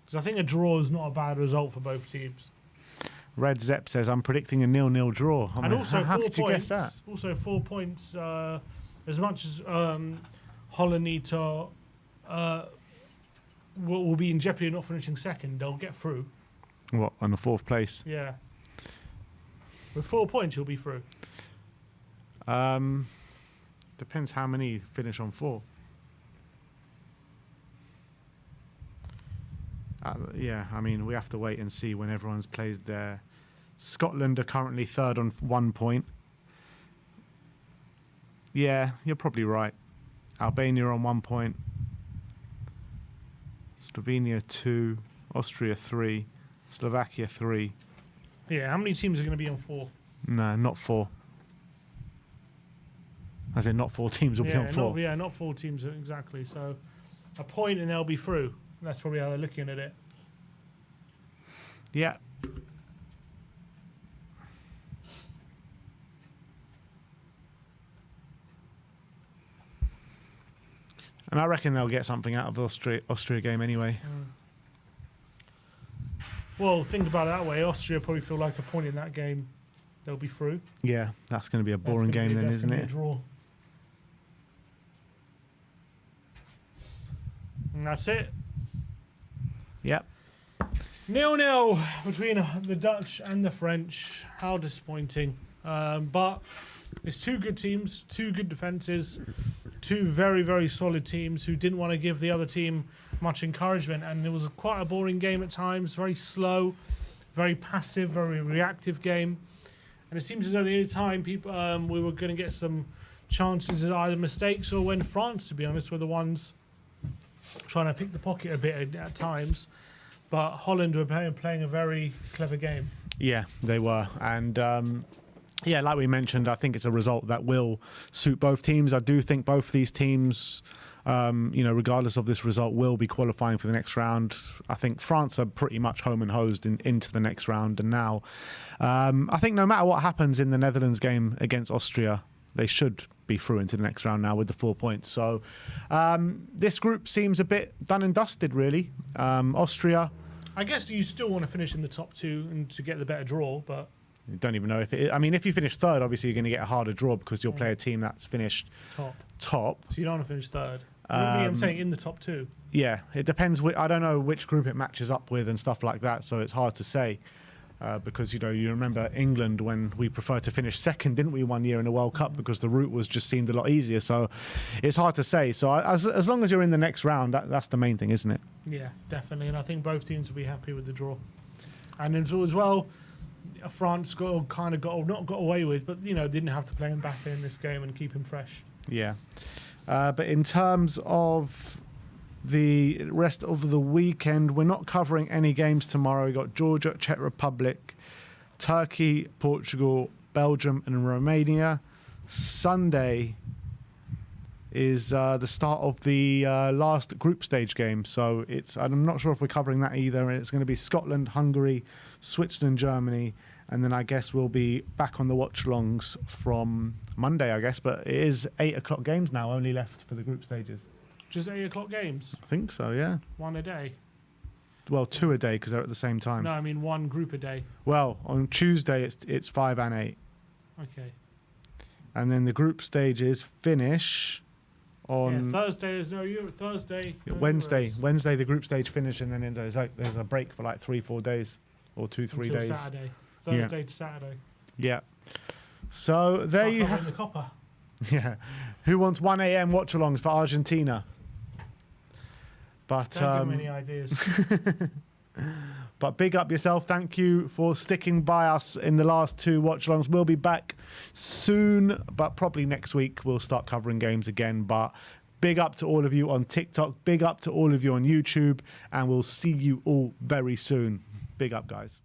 Because I think a draw is not a bad result for both teams. Red Zepp says, I'm predicting a 0-0 draw. I And mean, also how 4 could you points. guess that? Also 4 points. As much as Hollanito will be in jeopardy of not finishing second, they'll get through. What, on the 4th place? Yeah. With 4 points, you'll be through. Depends how many finish on 4. Yeah, I mean, we have to wait and see when everyone's played there. Scotland are currently 3rd on 1 point. Yeah, you're probably right. Albania on 1 point. Slovenia 2. Austria 3. Slovakia 3. Yeah, how many teams are going to be on 4? No, not 4. As in, not 4 teams will be on 4. Not 4 teams exactly. So a point and they'll be through. That's probably how they're looking at it. Yeah. And I reckon they'll get something out of the Austria game anyway. Well, think about it that way. Austria probably feel like a point in that game. They'll be through. Yeah, that's going to be a That's boring gonna game be- then, that's isn't gonna be it? a draw. And that's it. Yep. 0-0 between the Dutch and the French. How disappointing. But it's 2 good teams, 2 good defences, 2 very, very solid teams who didn't want to give the other team much encouragement. And it was quite a boring game at times, very slow, very passive, very reactive game. And it seems as though the only time people we were going to get some chances at either mistakes or when France, to be honest, were the ones trying to pick the pocket a bit at times. But Holland were playing a very clever game. Yeah, they were. And yeah, like we mentioned, I think it's a result that will suit both teams. I do think both these teams, regardless of this result, will be qualifying for the next round. I think France are pretty much home and hosed into the next round. And now, I think no matter what happens in the Netherlands game against Austria, they should be through into the next round now with the 4 points. So this group seems a bit done and dusted, really. Austria, I guess you still want to finish in the top 2 and to get the better draw, but you don't even know if it. I mean, if you finish 3rd, obviously you're going to get a harder draw because you'll play a team that's finished top. So you don't want to finish 3rd. I'm saying in the top 2. Yeah, it depends. I don't know which group it matches up with and stuff like that, so it's hard to say. Because, you remember England when we preferred to finish 2nd, didn't we, one year in the World Cup because the route just seemed a lot easier. So it's hard to say. So as long as you're in the next round, that's the main thing, isn't it? Yeah, definitely. And I think both teams will be happy with the draw. And as well, France not got away with, but, didn't have to play Mbappe in this game and keep him fresh. Yeah. But in terms of the rest of the weekend, we're not covering any games tomorrow. We've got Georgia, Czech Republic, Turkey, Portugal, Belgium, and Romania. Sunday is the start of the last group stage game. So I'm not sure if we're covering that either. It's going to be Scotland, Hungary, Switzerland, Germany, and then I guess we'll be back on the watch-alongs from Monday, I guess. But it is 8 o'clock games now, only left for the group stages. Just 8 o'clock games. I think so, yeah. One a day. Well, 2 a day because they're at the same time. No, I mean one group a day. Well, on Tuesday it's 5 and 8. Okay. And then the group stages finish on Thursday is no Euro. Thursday. No Wednesday. Euros. Wednesday the group stage finish, and then there's a break for like 3-4 days, or 2-3 Until days. Saturday. Thursday to Saturday. Yeah. So there you have have. the copper. Yeah. Who wants 1 a.m. watch-alongs for Argentina? But Don't give them any ideas. But big up yourself. Thank you for sticking by us in the last 2 watch-alongs. We'll be back soon, but probably next week we'll start covering games again. But big up to all of you on TikTok. Big up to all of you on YouTube. And we'll see you all very soon. Big up, guys.